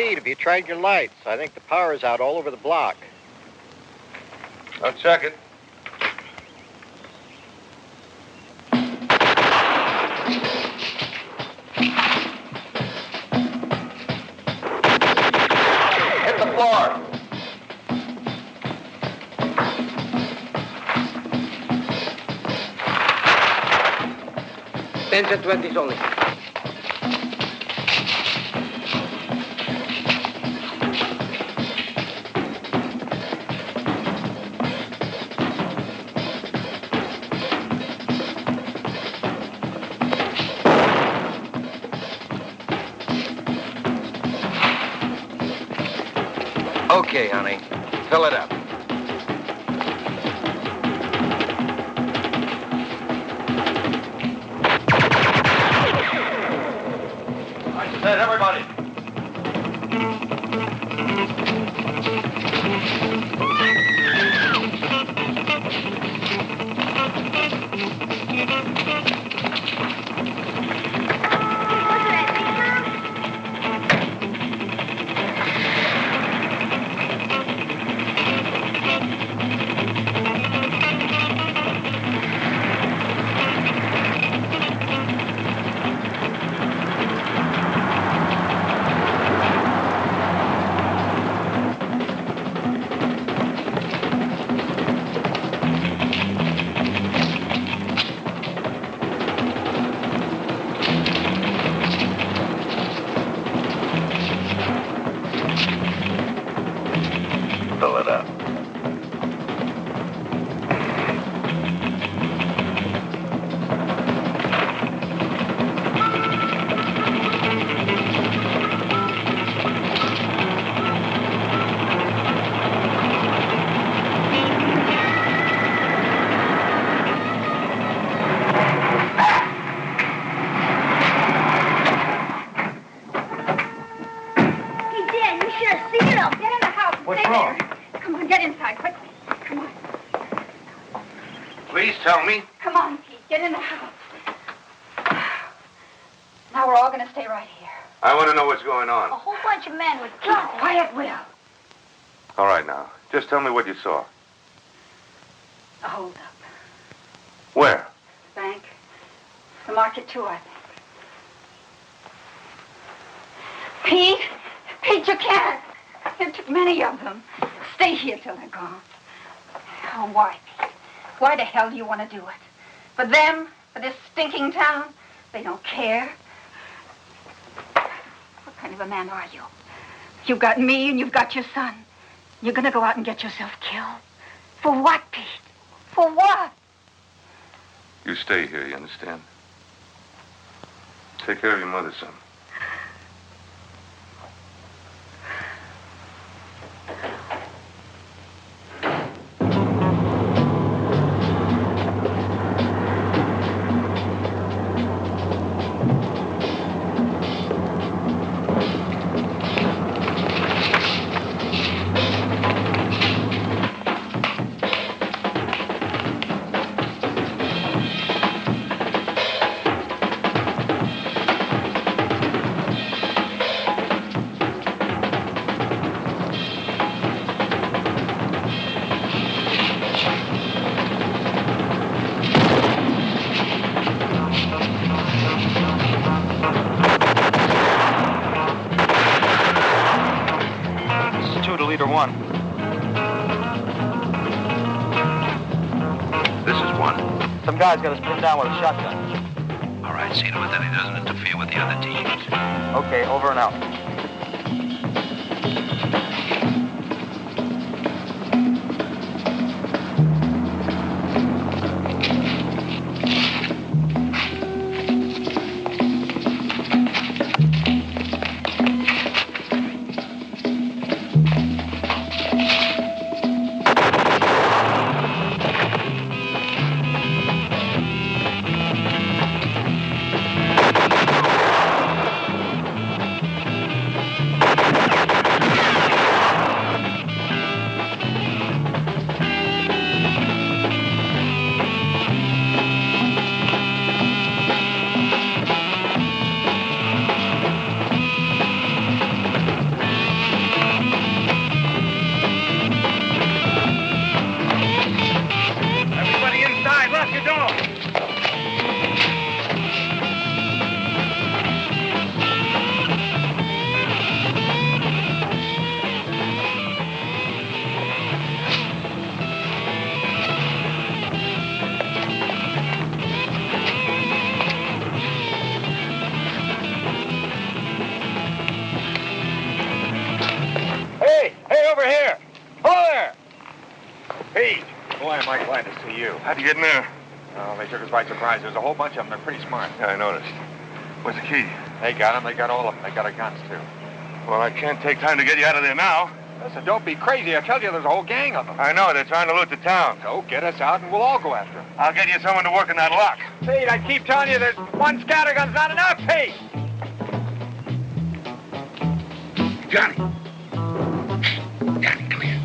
Pete, have you tried your lights? I think the power's out all over the block. I'll check it. Hit the floor. Tens and 20s only. Okay, honey. Fill it up. I said, everybody. Fill it up. Hey, Dan, you should have seen him. Get in the house. What's Stay wrong? there. Come on, get inside, quickly. Come on. Please tell me. Come on, Pete. Get in the house. Now we're all going to stay right here. I want to know what's going A on. whole bunch of men with Keep quiet, Will. All right, now. Just tell me what you saw. A hold-up. Where? Bank. The market, too, I think. Pete! Pete, you can't. There took many of them. Stay here till they're gone. Oh, why, Pete? Why the hell do you want to do it? For them? For this stinking town? They don't care. What kind of a man are you? You've got me and you've got your son. You're going to go out and get yourself killed. For what, Pete? For what? You stay here, you understand? Take care of your mother, son. One. This is one. Some guy's got us pinned down with a shotgun. All right, see to it that he doesn't interfere with the other teams. Okay, over and out. Oh, there! Pete! Boy, am I glad to see you. How'd you get in there? Oh, they took us by surprise. There's a whole bunch of them. They're pretty smart. Yeah, I noticed. Where's the key? They got them. They got all of them. They got our guns, too. Well, I can't take time to get you out of there now. Listen, don't be crazy. I tell you, there's a whole gang of them. I know. They're trying to loot the town. So get us out and we'll all go after them. I'll get you someone to work in that lock. Pete, I keep telling you, there's one scattergun's not enough, Pete! Johnny. Johnny, come here.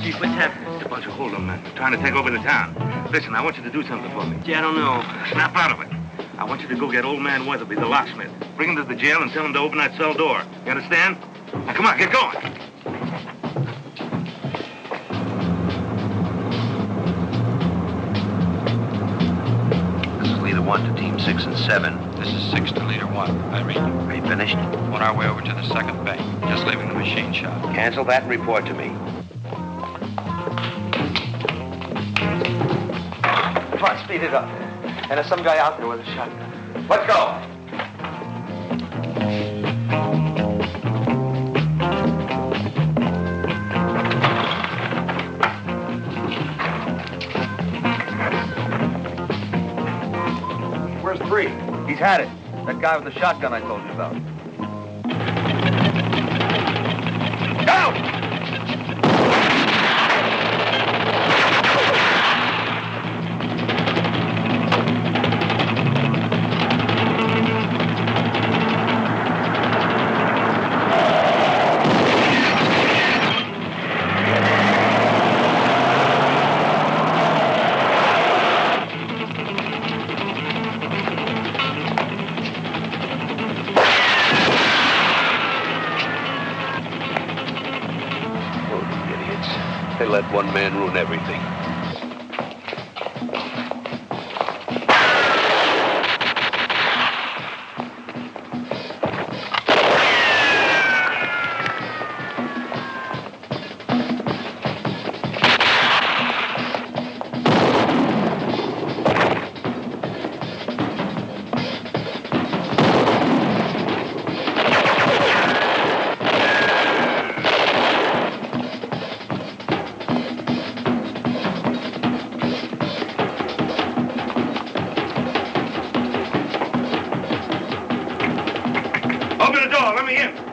Chief, what's happening? It's a bunch of hold'em men trying to take over the town. Listen, I want you to do something for me. Gee, I don't know. Snap out of it. I want you to go get old man Weatherby, the locksmith. Bring him to the jail and tell him to open that cell door. You understand? Now, come on, get going. This is Leader 1 to Team 6 and 7. This is 6 to Leader 1. Irene. Are you finished? On our way over to the second bank. Just leaving the machine shop. Cancel that and report to me. Come on, speed it up. And there's some guy out there with a shotgun. Let's go. Where's 3? He's had it. That guy with the shotgun I told you about. Go! They let one man ruin everything.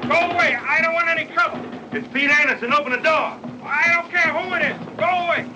Go away. I don't want any trouble. It's Pete Anderson. Open the door. I don't care who it is. Go away.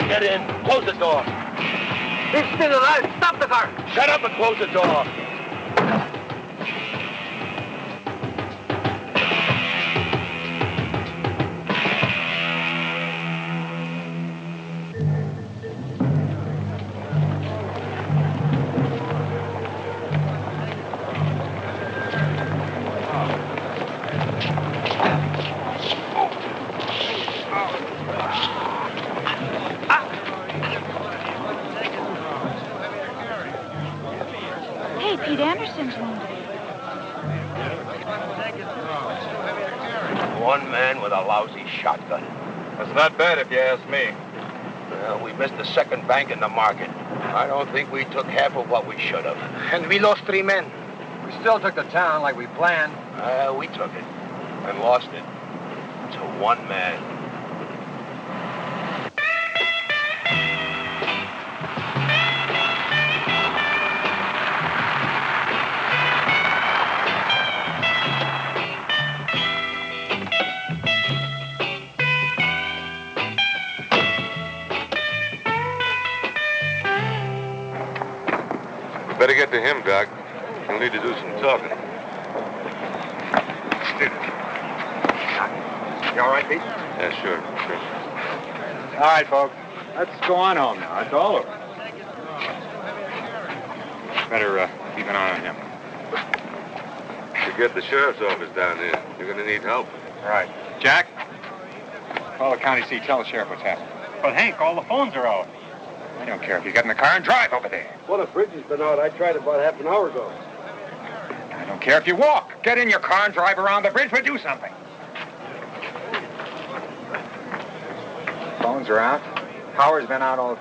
Get in. Close the door. He's still alive. Stop the car. Shut up and close the door. Hey, one man with a lousy shotgun. That's not bad if you ask me. Well, we missed the second bank in the market. I don't think we took half of what we should have. And we lost 3 men. We still took the town like we planned. We took it and lost it to one man. Better get to him, Doc. We'll need to do some talking. You all right, Pete? Yeah, sure. All right, folks. Let's go on home now. It's all over. Better keep an eye on him. Forget the sheriff's office down there. You're going to need help. All right. Jack, call the county seat. Tell the sheriff what's happening. But, Hank, all the phones are out. I don't care if you get in the car and drive over there. Well, the bridge has been out. I tried about half an hour ago. I don't care if you walk. Get in your car and drive around the bridge, but do something. Phones are out. Power's been out all day.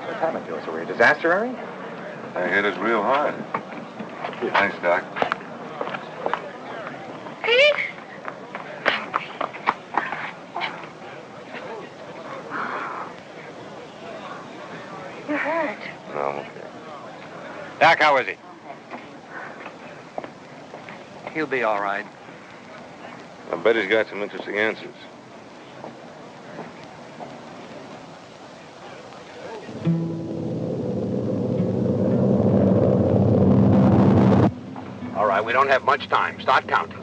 What's happened to us? Are we a disaster area? They hit us real hard. Thanks, Doc. Pete? You're hurt. No. Doc, how is he? He'll be all right. I bet he's got some interesting answers. All right, we don't have much time. Start counting.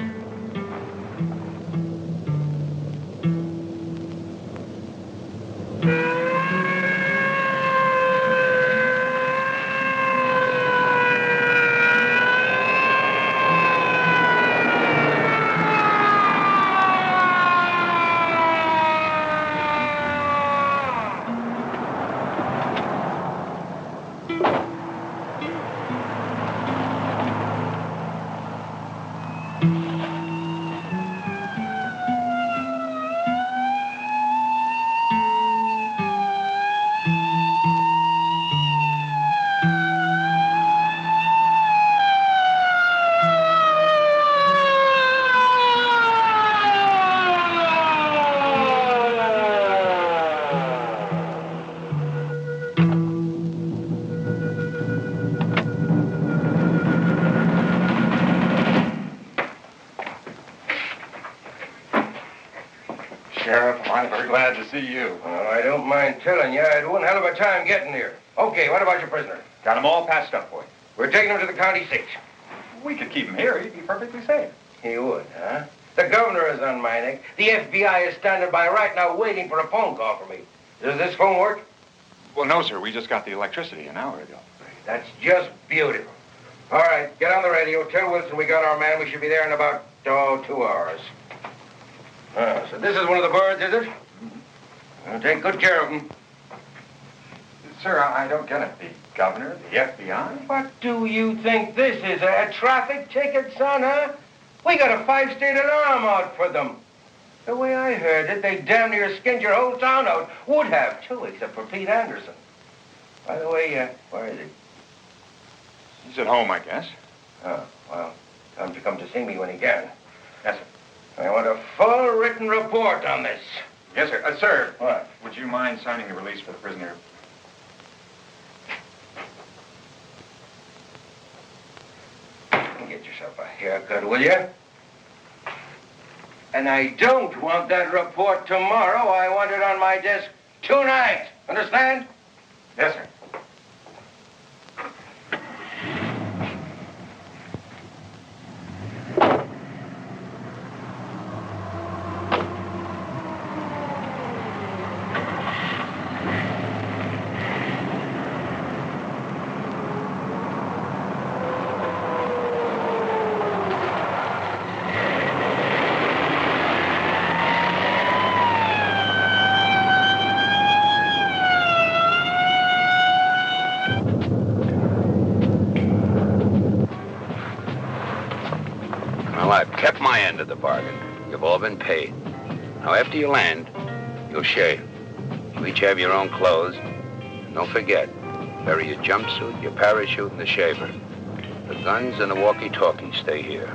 Sheriff, I'm very glad to see you. Well, I don't mind telling you, I had one hell of a time getting here. Okay, what about your prisoner? Got them all patched up for you. We're taking him to the county seat. We could keep him here. He'd be perfectly safe. He would, huh? The governor is on my neck. The FBI is standing by right now waiting for a phone call from me. Does this phone work? Well, no, sir. We just got the electricity an hour ago. That's just beautiful. All right, get on the radio. Tell Wilson we got our man. We should be there in about, 2 hours. So this is one of the birds, is it? I'll take good care of him. Sir, I don't get it. The governor, the FBI? What do you think this is, a traffic ticket, son, huh? We got a 5-state alarm out for them. The way I heard it, they damn near skinned your whole town out. Would have, too, except for Pete Anderson. By the way, where is he? He's at home, I guess. Oh, well, tell him to come to see me when he can. Yes, sir. I want a full written report on this. Yes, sir. Sir. What? Would you mind signing the release for the prisoner? Get yourself a haircut, will you? And I don't want that report tomorrow. I want it on my desk tonight. Understand? Yes, sir. Well, I've kept my end of the bargain. You've all been paid. Now, after you land, you'll shave. You each have your own clothes. And don't forget, bury your jumpsuit, your parachute, and the shaver. The guns and the walkie-talkie stay here.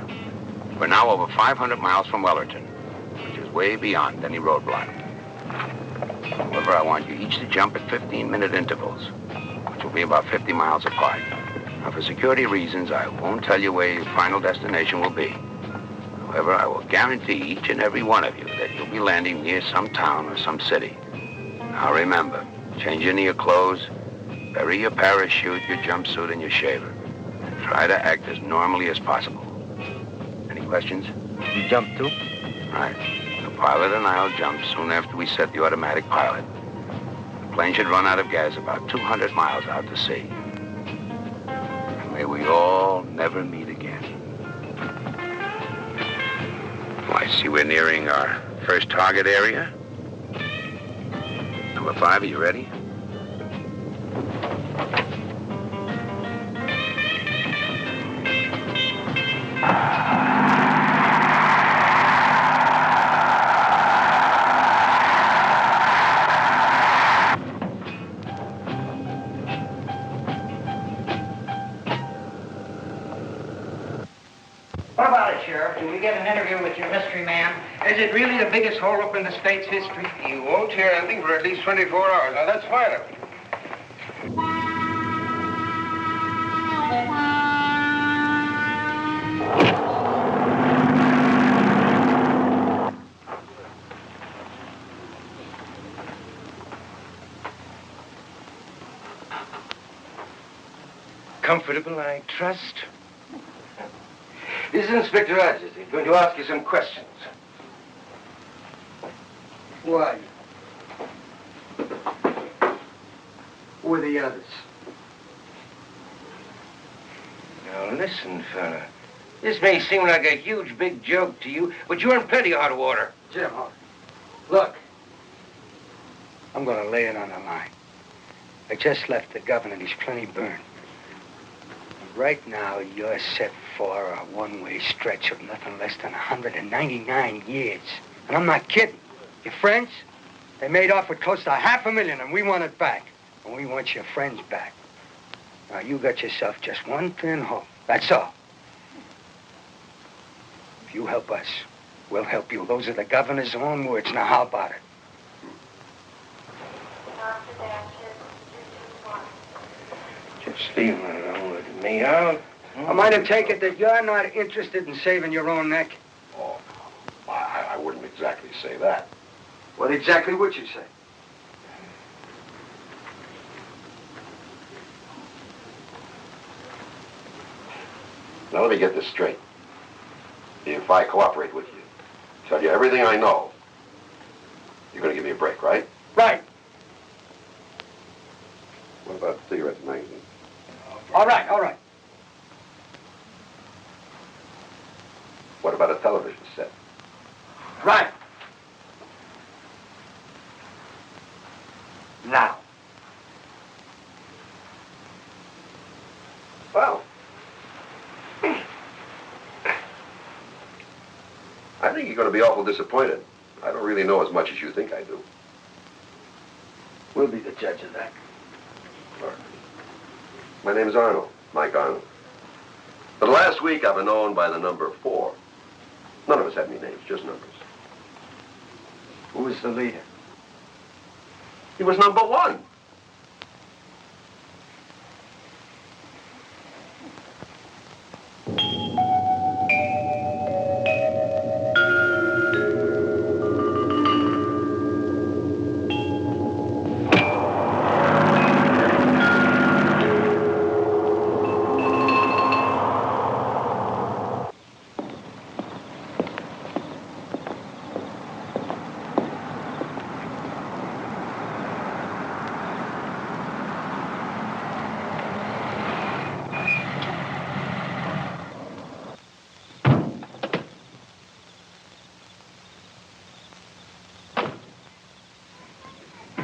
We're now over 500 miles from Wellerton, which is way beyond any roadblock. However, I want you each to jump at 15-minute intervals, which will be about 50 miles apart. Now, for security reasons, I won't tell you where your final destination will be. However, I will guarantee each and every one of you that you'll be landing near some town or some city. Now, remember, change into your clothes, bury your parachute, your jumpsuit, and your shaver. And try to act as normally as possible. Any questions? You jump too? Right. The pilot and I'll jump soon after we set the automatic pilot. The plane should run out of gas about 200 miles out to sea. And may we all never meet again. Well, I see we're nearing our first target area. Number 5, are you ready? What about it, Sheriff? Do we get an interview with your mystery man? Is it really the biggest holdup in the state's history? You won't hear anything for at least 24 hours. Now, that's fine of you. Comfortable, I trust. This is Inspector Rogers. He's going to ask you some questions. Why? Who are the others? Now, listen, fella. This may seem like a huge, big joke to you, but you're in plenty of hot water. Jim, look. I'm going to lay it on the line. I just left the governor and he's plenty burned. Right now, you're set for a one-way stretch of nothing less than 199 years. And I'm not kidding. Your friends, they made off with close to $500,000, and we want it back. And we want your friends back. Now, you got yourself just one thin hope. That's all. If you help us, we'll help you. Those are the governor's own words. Now, how about it? Just leave him alone with me, Al. Am I to take it that you're not interested in saving your own neck? Oh, I wouldn't exactly say that. What exactly would you say? Now, let me get this straight. If I cooperate with you, tell you everything I know, you're going to give me a break, right? Right. What about cigarettes and magazines? All right, all right. What about a television set? Right. Now. Well, I think you're going to be awful disappointed. I don't really know as much as you think I do. We'll be the judge of that. All right. My name is Arnold, Mike Arnold. For the last week, I've been known by the number 4. None of us have any names, just numbers. Who was the leader? He was number 1.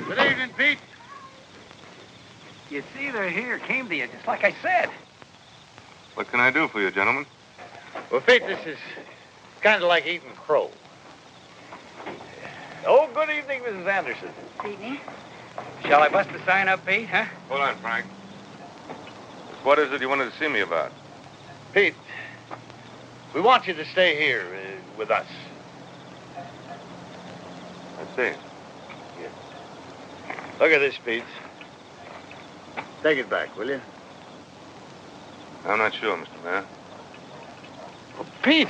Good evening, Pete. You see, they're here. Came to you, just like I said. What can I do for you, gentlemen? Well, Pete, this is kind of like eating crow. Oh, good evening, Mrs. Anderson. Good evening. Shall I bust the sign up, Pete, huh? Hold on, Frank. What is it you wanted to see me about? Pete, we want you to stay here with us. I see. Look at this, Pete. Take it back, will you? I'm not sure, Mr. Mayor. Oh, Pete,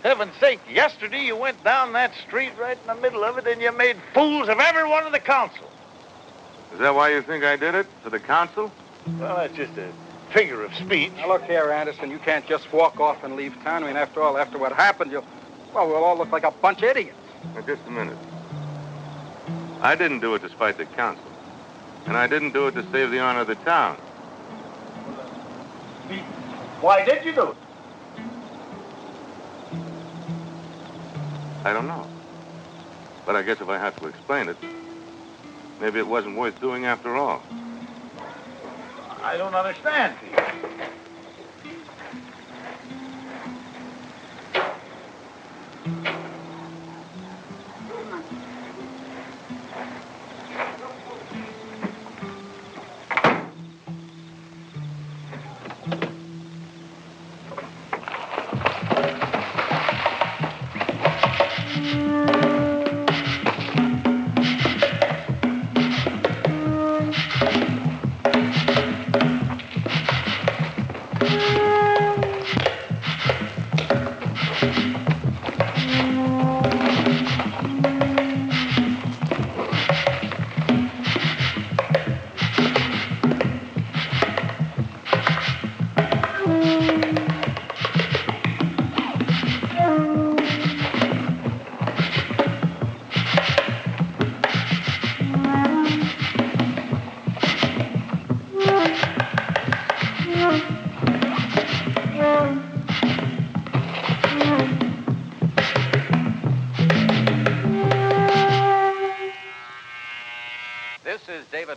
heaven's sake, yesterday you went down that street right in the middle of it and you made fools of every one of the council. Is that why you think I did it? For the council? Well, that's just a figure of speech. Now, look here, Anderson, you can't just walk off and leave town. I mean, after all, after what happened, we'll all look like a bunch of idiots. Now, just a minute. I didn't do it to spite the council. And I didn't do it to save the honor of the town. Pete, why did you do it? I don't know. But I guess if I have to explain it, maybe it wasn't worth doing after all. I don't understand, Pete.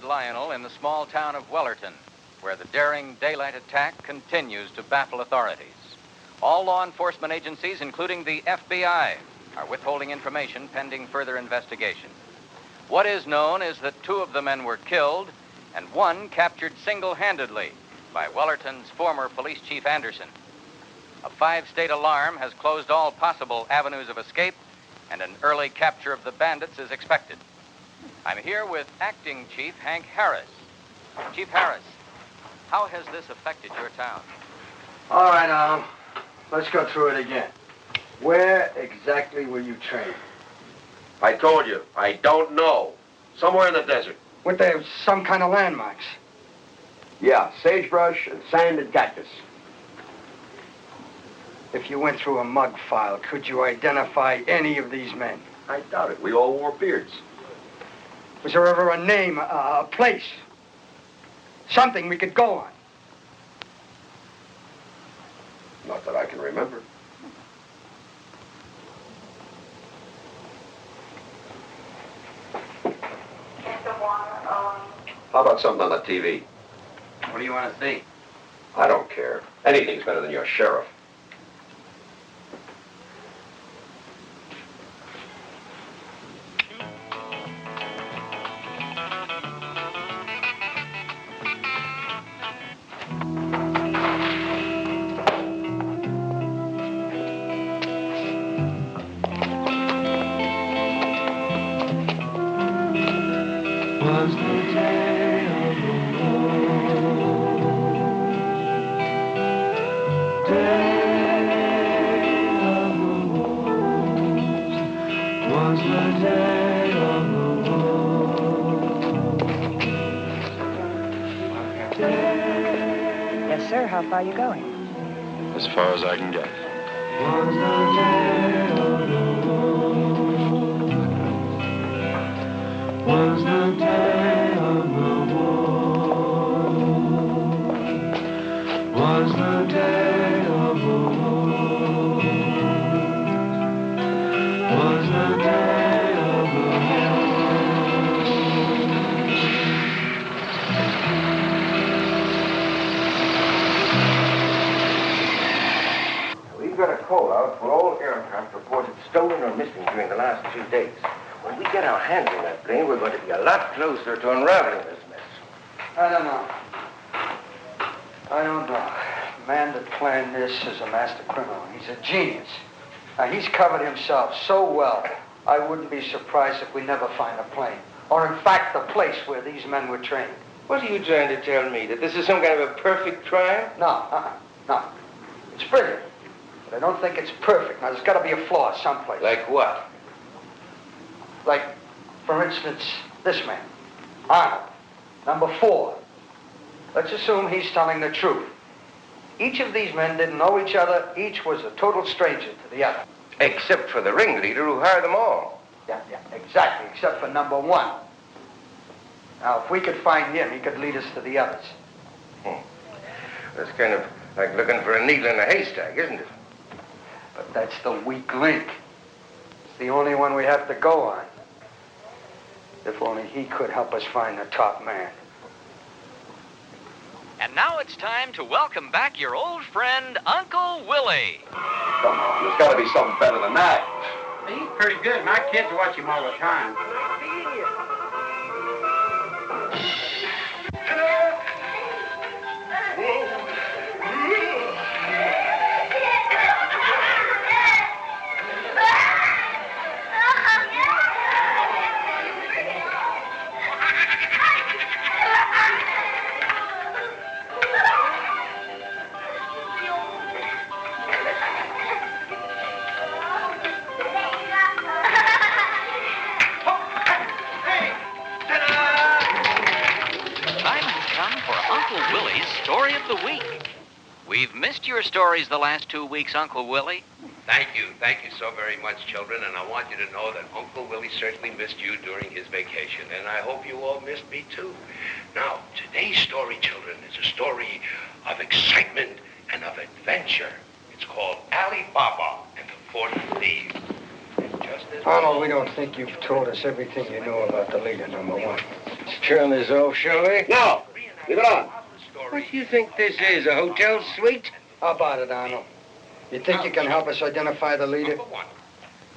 Lionel in the small town of Wellerton, where the daring daylight attack continues to baffle authorities. All law enforcement agencies, including the FBI, are withholding information pending further investigation. What is known is that 2 of the men were killed and 1 captured single-handedly by Wellerton's former police chief Anderson. A 5-state alarm has closed all possible avenues of escape, and an early capture of the bandits is expected. I'm here with Acting Chief Hank Harris. Chief Harris, how has this affected your town? All right, let's go through it again. Where exactly were you trained? I told you, I don't know. Somewhere in the desert. Weren't there some kind of landmarks? Yeah, sagebrush and sand and cactus. If you went through a mug file, could you identify any of these men? I doubt it. We all wore beards. Was there ever a name, a place? Something we could go on? Not that I can remember. How about something on the TV? What do you want to see? I don't care. Anything's better than your sheriff. Yes, sir. How far are you going? As far as I can get. Was the day of the war. Was the day of the war. Was the day of the We've got a call out for all aircraft reported stolen or missing during the last 2 days. When we get our hands on that plane, we're going to be a lot closer to unraveling this mess. I don't know. The man that planned this is a master criminal. He's a genius. Now, he's covered himself so well, I wouldn't be surprised if we never find a plane. Or, in fact, the place where these men were trained. What are you trying to tell me? That this is some kind of a perfect crime? No. It's brilliant. But I don't think it's perfect. Now, there's got to be a flaw someplace. Like what? Like, for instance, this man, Arnold, number 4. Let's assume he's telling the truth. Each of these men didn't know each other. Each was a total stranger to the other. Except for the ringleader who hired them all. Yeah, exactly, except for number 1. Now, if we could find him, he could lead us to the others. That's kind of like looking for a needle in a haystack, isn't it? But that's the weak link. It's the only one we have to go on. If only he could help us find the top man. And now it's time to welcome back your old friend, Uncle Willie. Come on, there's got to be something better than that. He's pretty good. My kids watch him all the time. Story of the week. We've missed your stories the last 2 weeks, Uncle Willie. Thank you so very much, children, and I want you to know that Uncle Willie certainly missed you during his vacation, and I hope you all missed me too. Now, today's story, children, is a story of excitement and of adventure. It's called Ali Baba and the 40 Thieves. And just as Arnold, we don't think you've told us everything you know about the leader, number 1. Let's turn this off, shall we? No, leave it on. What do you think this is, a hotel suite? How about it, Arnold? You think you can help us identify the leader? Number 1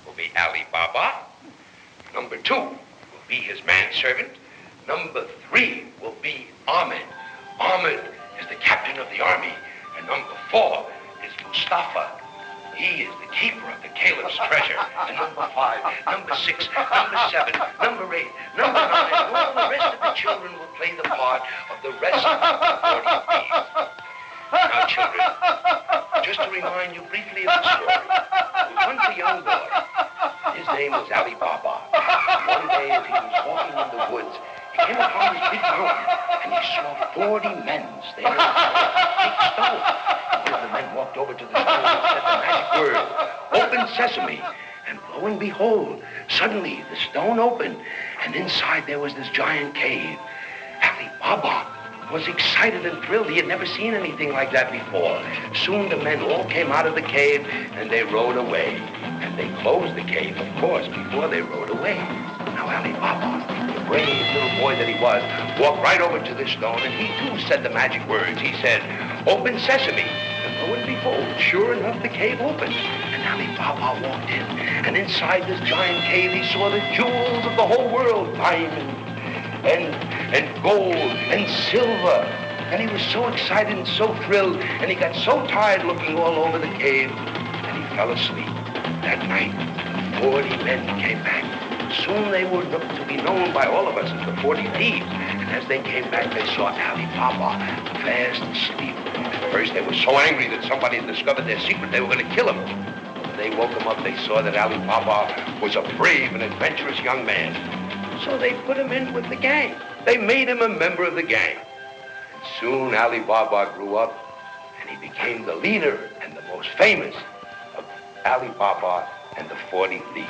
will be Ali Baba. Number 2 will be his manservant. Number 3 will be Ahmed. Ahmed is the captain of the army. And number 4 is Mustafa. He is the keeper of the caliph's treasure. And number 5, number 6, number 7, number 8, number 9, and all the rest of the children will play the part of the rest of the 40 thieves. Now, children, just to remind you briefly of the story, there was once a young boy. His name was Ali Baba. One day, as he was walking in the woods, he came upon this big mountain, and he saw 40 men standing on a big stone. And when the men walked over to the stone and said the magic word, "Open sesame," and lo and behold, suddenly the stone opened, and inside there was this giant cave. Ali Baba was excited and thrilled. He had never seen anything like that before. Soon the men all came out of the cave, and they rode away. And they closed the cave, of course, before they rode away. Now Ali Baba, the brave little boy that he was, walked right over to the stone, and he too said the magic words. He said, "Open sesame." And lo and behold, sure enough, the cave opened. And Ali Baba walked in, and inside this giant cave, he saw the jewels of the whole world, diamonds, and gold and silver. And he was so excited and so thrilled, and he got so tired looking all over the cave, and he fell asleep. That night, 40 men came back. Soon they were to be known by all of us as the 40 Thieves. And as they came back, they saw Ali Baba fast asleep. At first, they were so angry that somebody had discovered their secret, they were going to kill him. When they woke him up, they saw that Ali Baba was a brave and adventurous young man. So they put him in with the gang. They made him a member of the gang. And soon Ali Baba grew up, and he became the leader and the most famous of Ali Baba and the 40 Thieves.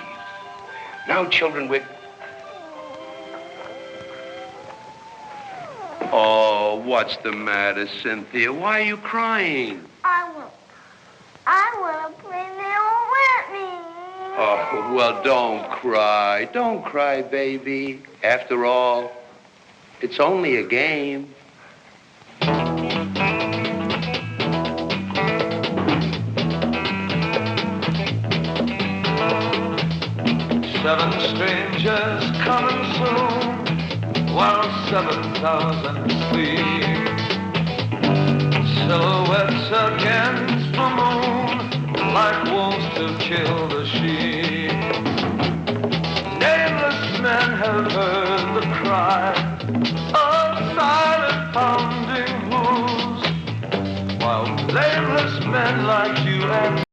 Now, children, Oh, what's the matter, Cynthia? Why are you crying? I want to play. They won't let me. Oh, well, don't cry. Don't cry, baby. After all, it's only a game. 7 strangers coming soon, while 7,000 flee. Silhouettes against the moon, like wolves to kill the sheep. Nameless men have heard the cry of silent pounding hooves, while blameless men like you and